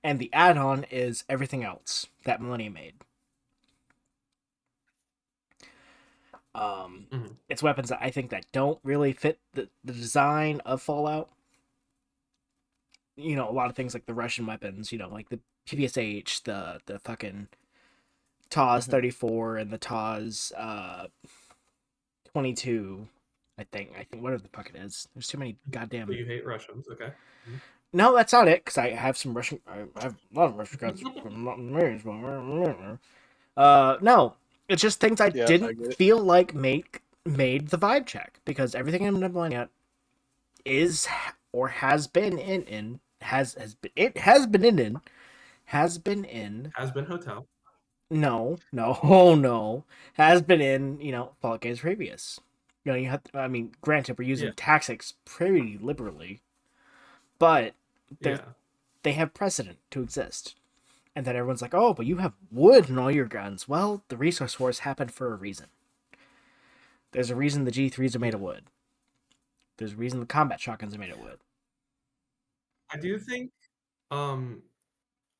And the add-on is everything else that Millennia made. Mhm. It's weapons that I think that don't really fit the design of Fallout. You know, a lot of things like the Russian weapons, you know, like the PPSH, the fucking TAWS Mhm. 34 and the TAWS 22. I think whatever the fuck it is. There's too many So goddamn. you hate Russians, okay? Mhm. No, that's not it. Because I have some Russian. I have a lot of Russian guns. No, it's just things I Yes, I didn't get it. feel like made the vibe check because everything in Neverland is or has been in has been it has been in has been in Has been Hotel. no oh no has been in Fallout games previous. You know, you have I mean, granted, we're Yeah. using tactics pretty liberally, but they Yeah. they have precedent to exist. And then everyone's like, oh, but you have wood in all your guns. Well, the resource wars happened for a reason. There's a reason the G3s are made Yeah. of wood. There's a reason the combat shotguns are made of wood. I do think um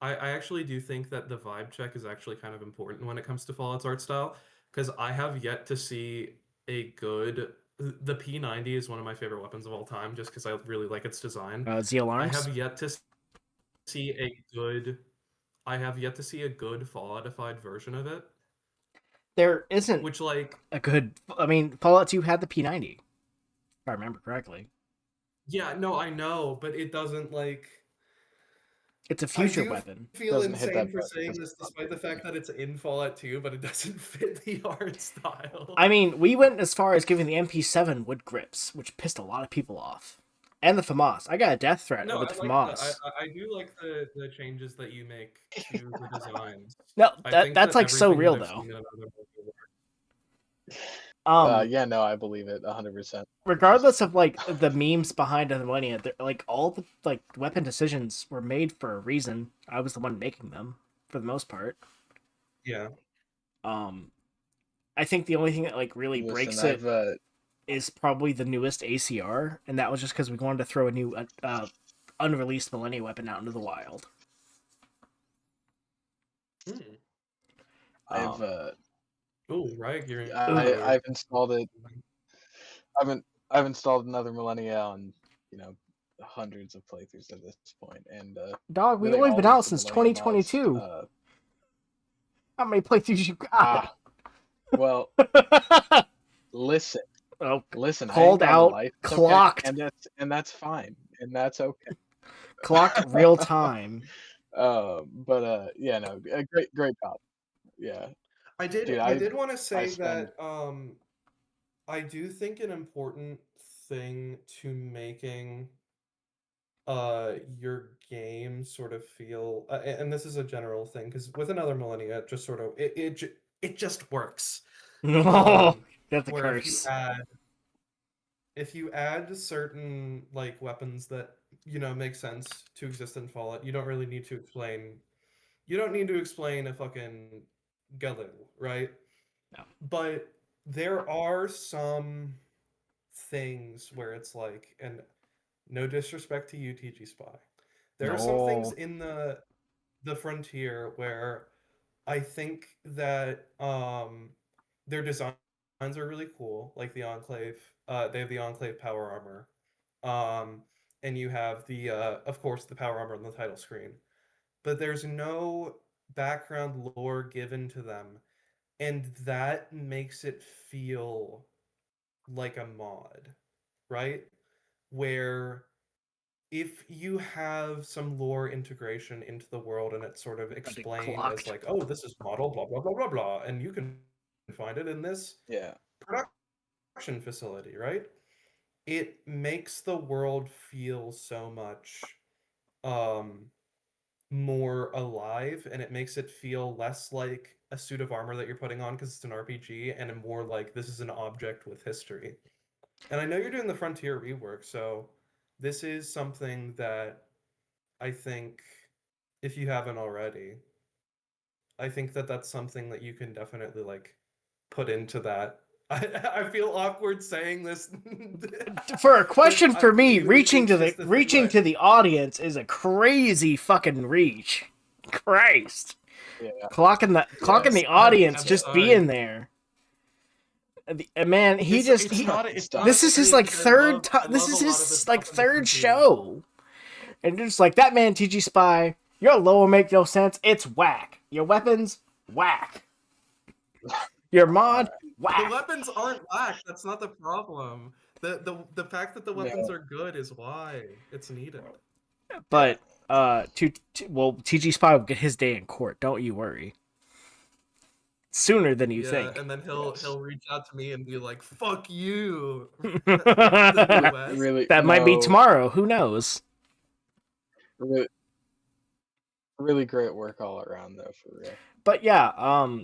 I actually do think that the vibe check is actually kind of important when it comes to Fallout's art style, because I have yet to see a good. The P90 is one of my favorite weapons of all time, just because I really like its design. Z I alarms. have yet to see a good. I have yet to see a good Falloutified version of it, There isn't which like a good. I mean, Fallout 2 had the P90, if I remember correctly. yeah, no, I know, but it doesn't like. It's a I future do weapon. feel Doesn't hit insane that for button saying because this, it's not despite the fact PvP. that it's in Fallout 2, but it doesn't fit the art style. I mean, we went as far as giving the MP7 wood grips, which pissed a lot of people off. And the FAMAS. I got a death threat No, over I the like the FAMAS. I do like the changes that you make to the designs. No, I think that's that like so everything that real I've though. seen in another movie works. Yeah, no, I believe it 100%. Regardless of like the memes behind the Millennia, like all the like weapon decisions were made for a reason. I was the one making them for the most part. Yeah. Um, I think the only thing that like really Listen, breaks it I've is probably the newest ACR, and that was just because we wanted to throw a new unreleased Millennia weapon out into the wild. Hmm. I've Um, Oh, right. You're ugh. I've installed it. I've installed another Millennia on, you know, hundreds of playthroughs at this point, and Dog, we really only been all of out the since Millennia mods. 2022. How many playthroughs you got? Well, listen, Oh, listen. I ain't called got a out, life. It's okay, clocked, and that's fine, and that's okay. clocked real time. But yeah, no, great job. Yeah, dude, I did want to I say spend that I do think an important thing to making your game sort of feel, and this is a general thing, because with Another Millennia, it just sort of it just works. No, that's a Where curse. if you add certain like weapons that make sense to exist in Fallout, you don't really need to explain. You don't need to explain a fucking Galil, right? No. But there are some things where it's like, and no disrespect to you, TG Spy. There are some things No. in the frontier where I think that their designs are really cool, like the Enclave. They have the Enclave power armor, and you have the of course the power armor on the title screen. But there's no background lore given to them, and that makes it feel like a mod, right? Where if you have some lore integration into the world and it's sort of Got it explained as clocked. like, oh, this is model blah blah blah blah blah, and you can find it in this Yeah. production facility, right? It makes the world feel so much more alive, and it makes it feel less like a suit of armor that you're putting on because it's an RPG, and more like this is an object with history. And I know you're doing the Frontier rework, so this is something that I think, if you haven't already, I think that that's something that you can definitely like put into that. I feel awkward saying this. For a question But for me, it's just the thing reaching that to the audience is a crazy fucking reach. Christ. Yeah. Clocking Yeah. the audience I'm just sorry. being there. Man, he just it's not this a is his thing, like 'cause third I time. This love is a lot of his this like stuff in the third frontier. show, and just like that man, TG Spy, your lower make no sense. It's whack. Your weapons, whack. Your mod, The whack. weapons aren't whack. That's not the problem. The fact that the weapons No. are good is why it's needed. But well, TG Spy will get his day in court. Don't you worry. Sooner than you Yeah, think. and then Yes. he'll reach out to me and be like, "Fuck you." That The US. Really, might be no, tomorrow. Who knows? really, really great work all around, though, for real. But yeah,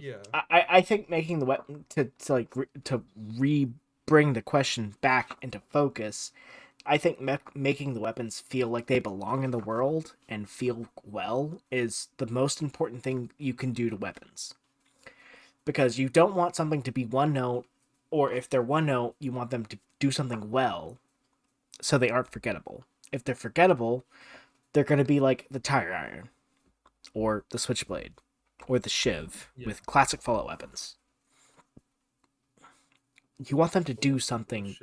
Yeah. I think making the weapon to bring the question back into focus. I think making the weapons feel like they belong in the world and feel well is the most important thing you can do to weapons. Because you don't want something to be one note, or if they're one note, you want them to do something well so they aren't forgettable. If they're forgettable, they're going to be like the tire iron, or the switchblade, or the shiv with classic Fallout weapons. You want them to do something.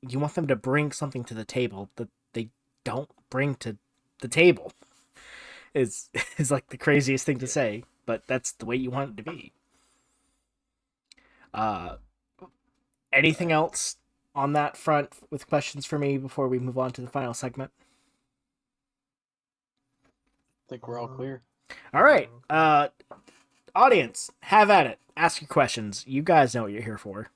You want them to bring something to the table that they don't bring to the table. Is like the craziest thing to say, but that's the way you want it to be. Anything else on that front with questions for me before we move on to the final segment? I think we're all clear. All right. Audience, have at it. Ask your questions. You guys know what you're here for.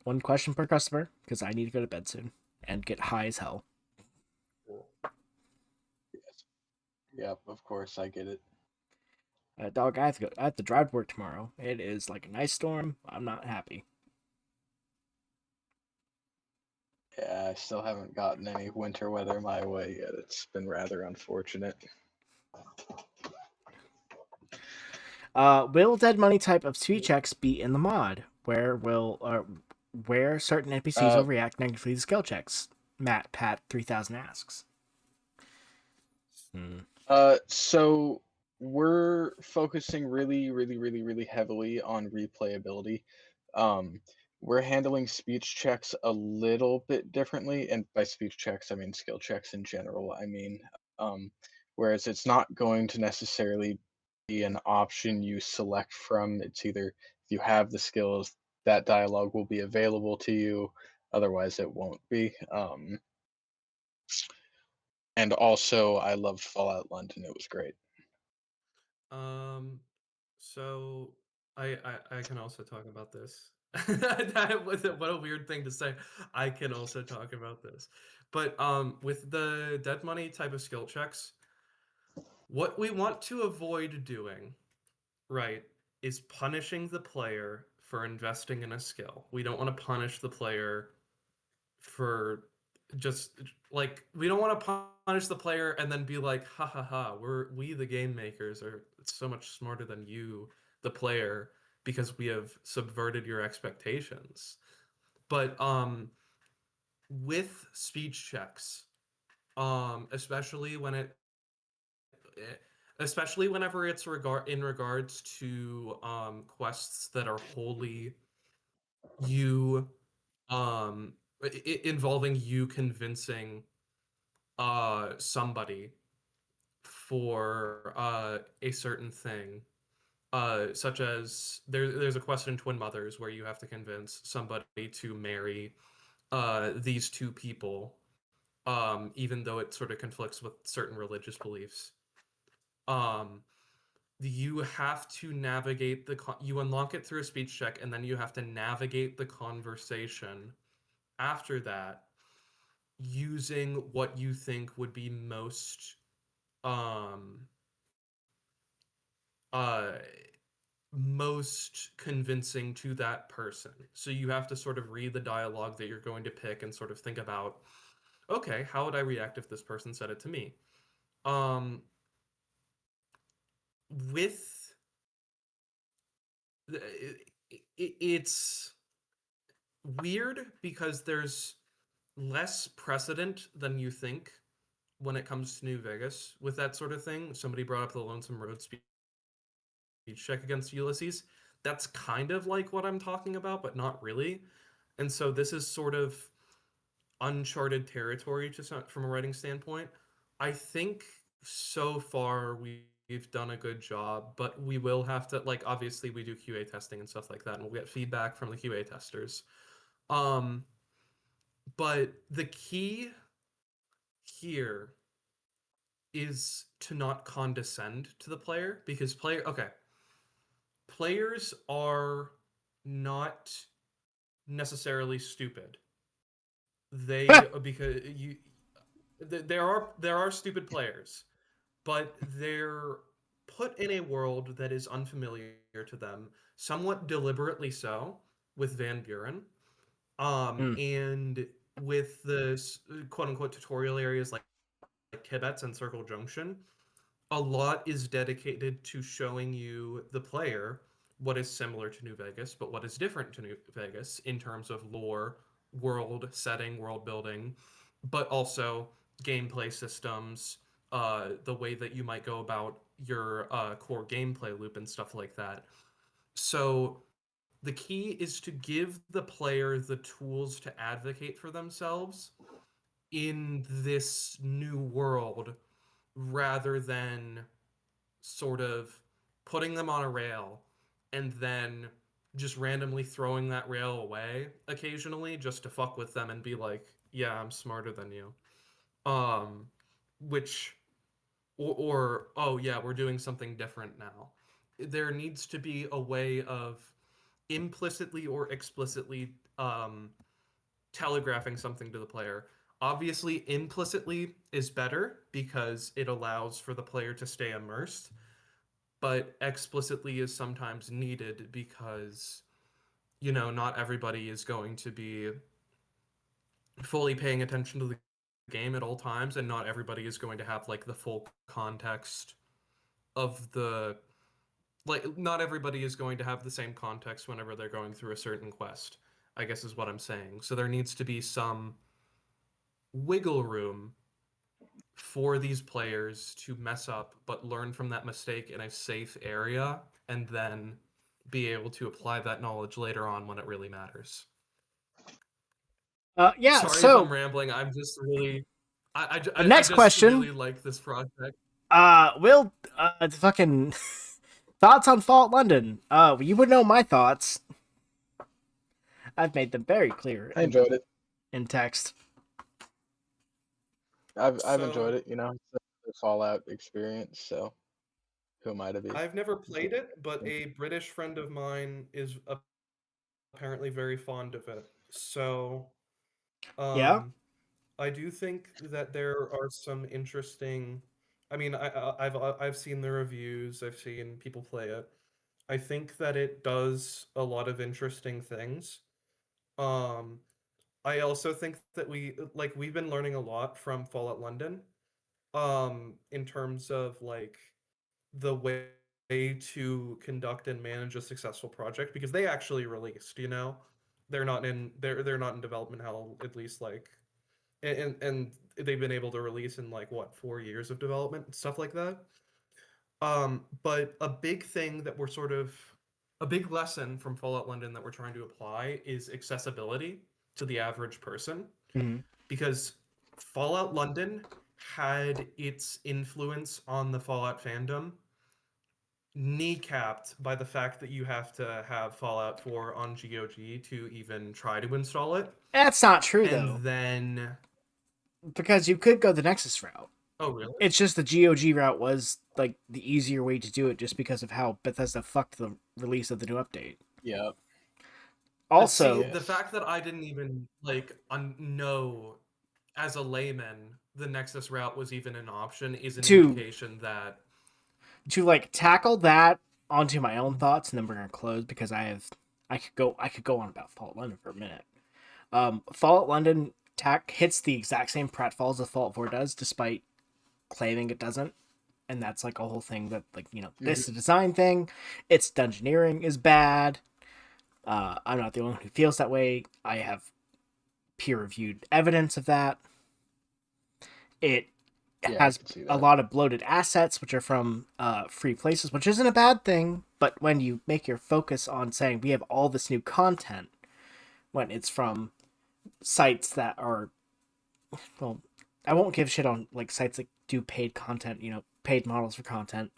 One question per customer, because I need to go to bed soon and get high as hell. Yes. Yep, of course, I get it. Dog, I have to drive to work tomorrow. It is like a nice storm. I'm not happy. Yeah, I still haven't gotten any winter weather my way yet. It's been rather unfortunate. Will dead money type of speed checks be in the mod? Where certain NPCs will react negatively to skill checks? Matt Pat 3000 asks. So we're focusing really heavily on replayability. We're handling speech checks a little bit differently, and by speech checks I mean skill checks in general. Whereas it's not going to necessarily be an option you select from. It's either if you have the skills, that dialogue will be available to you, otherwise it won't be. And also I loved Fallout London. It was great. So I can also talk about this. What a weird thing to say. I can also talk about this. But with the dead money type of skill checks, what we want to avoid doing, right, is punishing the player for investing in a skill. We don't want to punish the player for just like we don't want to punish the player and then be like, ha ha ha, we the game makers are so much smarter than you, the player, because we have subverted your expectations. But with speech checks, especially when especially whenever it's in regards to quests that are wholly you involving you convincing somebody for a certain thing, such as there's a quest in Twin Mothers where you have to convince somebody to marry these two people, even though it sort of conflicts with certain religious beliefs. um you have to navigate you unlock it through a speech check, and then you have to navigate the conversation after that using what you think would be um uh most convincing to that person. So you have to sort of read the dialogue that you're going to pick and sort of think about, okay, how would I react if this person said it to me? Um with it's weird because there's less precedent than you think when it comes to New Vegas with that sort of thing. Somebody brought up the Lonesome Road speech check against Ulysses. That's kind of like what I'm talking about, but not really. And so this is sort of uncharted territory from a writing standpoint. I think so far we've done a good job, but we will have to, like, obviously we do QA testing and stuff like that, and we'll get feedback from the QA testers. But the key here is to not condescend to the player, because players are not necessarily stupid. They because you there are stupid players, but they're put in a world that is unfamiliar to them, somewhat deliberately so, with Van Buren. And with the quote unquote tutorial areas like Kibets and Circle Junction, a lot is dedicated to showing you, the player, what is similar to New Vegas, but what is different to New Vegas in terms of lore, world setting, world building, but also gameplay systems, the way that you might go about your core gameplay loop and stuff like that. So the key is to give the player the tools to advocate for themselves in this new world, rather than sort of putting them on a rail and then just randomly throwing that rail away occasionally just to fuck with them and be like, yeah, I'm smarter than you. Which or oh yeah, we're doing something different now. There needs to be a way of implicitly or explicitly telegraphing something to the player. Obviously, implicitly is better because it allows for the player to stay immersed, but explicitly is sometimes needed because, not everybody is going to be fully paying attention to the game at all times, and not everybody is going to have like the full context of the not everybody is going to have the same context whenever they're going through a certain quest, I guess is what I'm saying. So there needs to be some wiggle room for these players to mess up but learn from that mistake in a safe area, and then be able to apply that knowledge later on when it really matters. Yeah. Sorry if I'm So rambling. I'm just really, I next just question. really like this project. Will fucking thoughts on Fallout London? You would know my thoughts. I've made them very clear I enjoyed it. in text. I've So enjoyed it. It's a Fallout experience. So who am I to be? I've never played it, but a British friend of mine is a apparently very fond of it. So, Yeah. I do think that there are some interesting. I mean, I've seen the reviews. I've seen people play it. I think that it does a lot of interesting things. Um, I also think that we've been learning a lot from Fallout London, in terms of like the way to conduct and manage a successful project because they actually released, they're not in development hell, at least like, and they've been able to release in like what 4 years of development and stuff like that. But a big thing that we're sort of a big lesson from Fallout London that we're trying to apply is accessibility to the average person, Mhm. because Fallout London had its influence on the Fallout fandom kneecapped by the fact that you have to have Fallout 4 on GOG to even try to install it. That's not true And though, then, because you could go the Nexus route. oh really? It's just the GOG route was like the easier way to do it, just because of how Bethesda fucked the release of the new update. Yeah. But see, Also, the fact that I didn't even like know as a layman the Nexus route was even an option is an To- indication that to like tackle that onto my own thoughts, and then we're gonna close because I could go on about Fallout London for a minute. Fallout London hits the exact same pratfalls as Fallout 4 does, despite claiming it doesn't. And that's like a whole thing that, like, this is a design thing. Its dungeoneering is bad. I'm not the only one who feels that way. I have peer-reviewed evidence of that. It has a lot of bloated assets, which are from free places, which isn't a bad thing. But when you make your focus on saying we have all this new content, when it's from sites that are, well, I won't give shit on like sites that do paid content, paid models for content.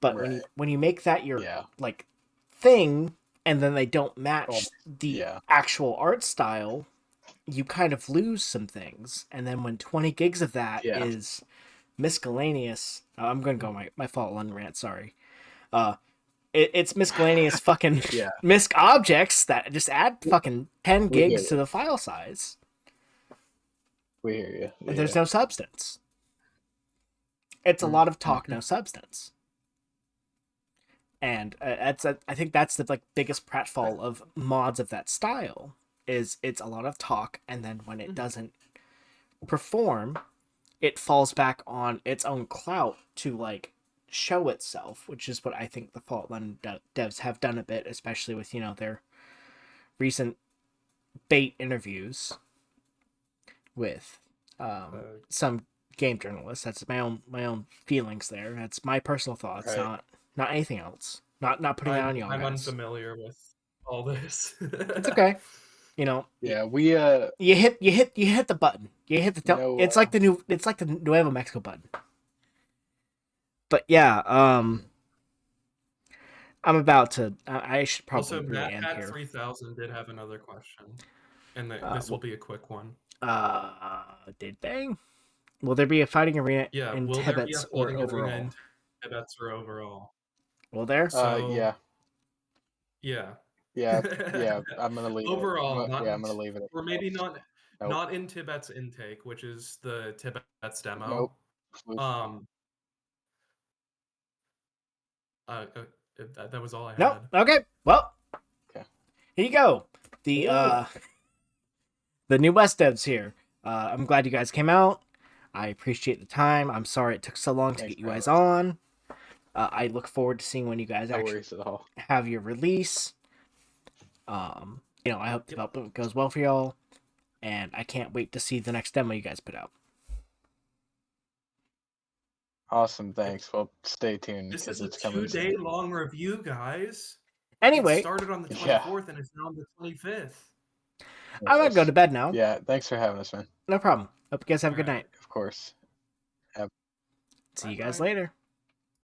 But when you make that your like thing, and then they don't match the actual art style, you kind of lose some things. And then when 20 gigs of that is miscellaneous, I'm gonna go my Fallout London rant. Sorry, it's miscellaneous fucking misc objects that just add fucking 10 gigs to the file size. We hear you. And there's no substance. It's a lot of talk, no substance. And I think that's the like biggest pratfall of mods of that style is it's a lot of talk, and then when it doesn't perform, it falls back on its own clout to like show itself, which is what I think the Fallout London devs have done a bit, especially with their recent bait interviews with some game journalists. That's my own feelings there. That's my personal thoughts, not anything else. Not putting it on you. I'm unfamiliar with all this. It's okay. We you hit the button. You hit the it's like the Nuevo Mexico button. But yeah, I'm about to. I should probably also, really end Matt here. 3000 did have another question, and this will be a quick one. Did they? Will there be a fighting arena Yeah, in will there be a Tibbets or fighting overall? arena in Tibbets or overall? Will there? So, yeah. I'm gonna leave overall, it. I'm gonna leave it. Or maybe not in Tibbet's intake, which is the Tibbet's demo. Nope. That was all I had. Nope. Okay. Well. Okay. Here you go. The new West Devs here. I'm glad you guys came out. I appreciate the time. I'm sorry it took so long to get you guys on. I look forward to seeing when you guys actually have your release. I hope development goes well for y'all, and I can't wait to see the next demo you guys put out. Awesome, thanks. Well, stay tuned. This is a it's coming 2-day long review, guys. Anyway, it started on the 24th and it's now on the 25th. I'm gonna go to bed now. Yeah, thanks for having us, man. No problem. Hope you guys have a good night. Of course. See you guys later.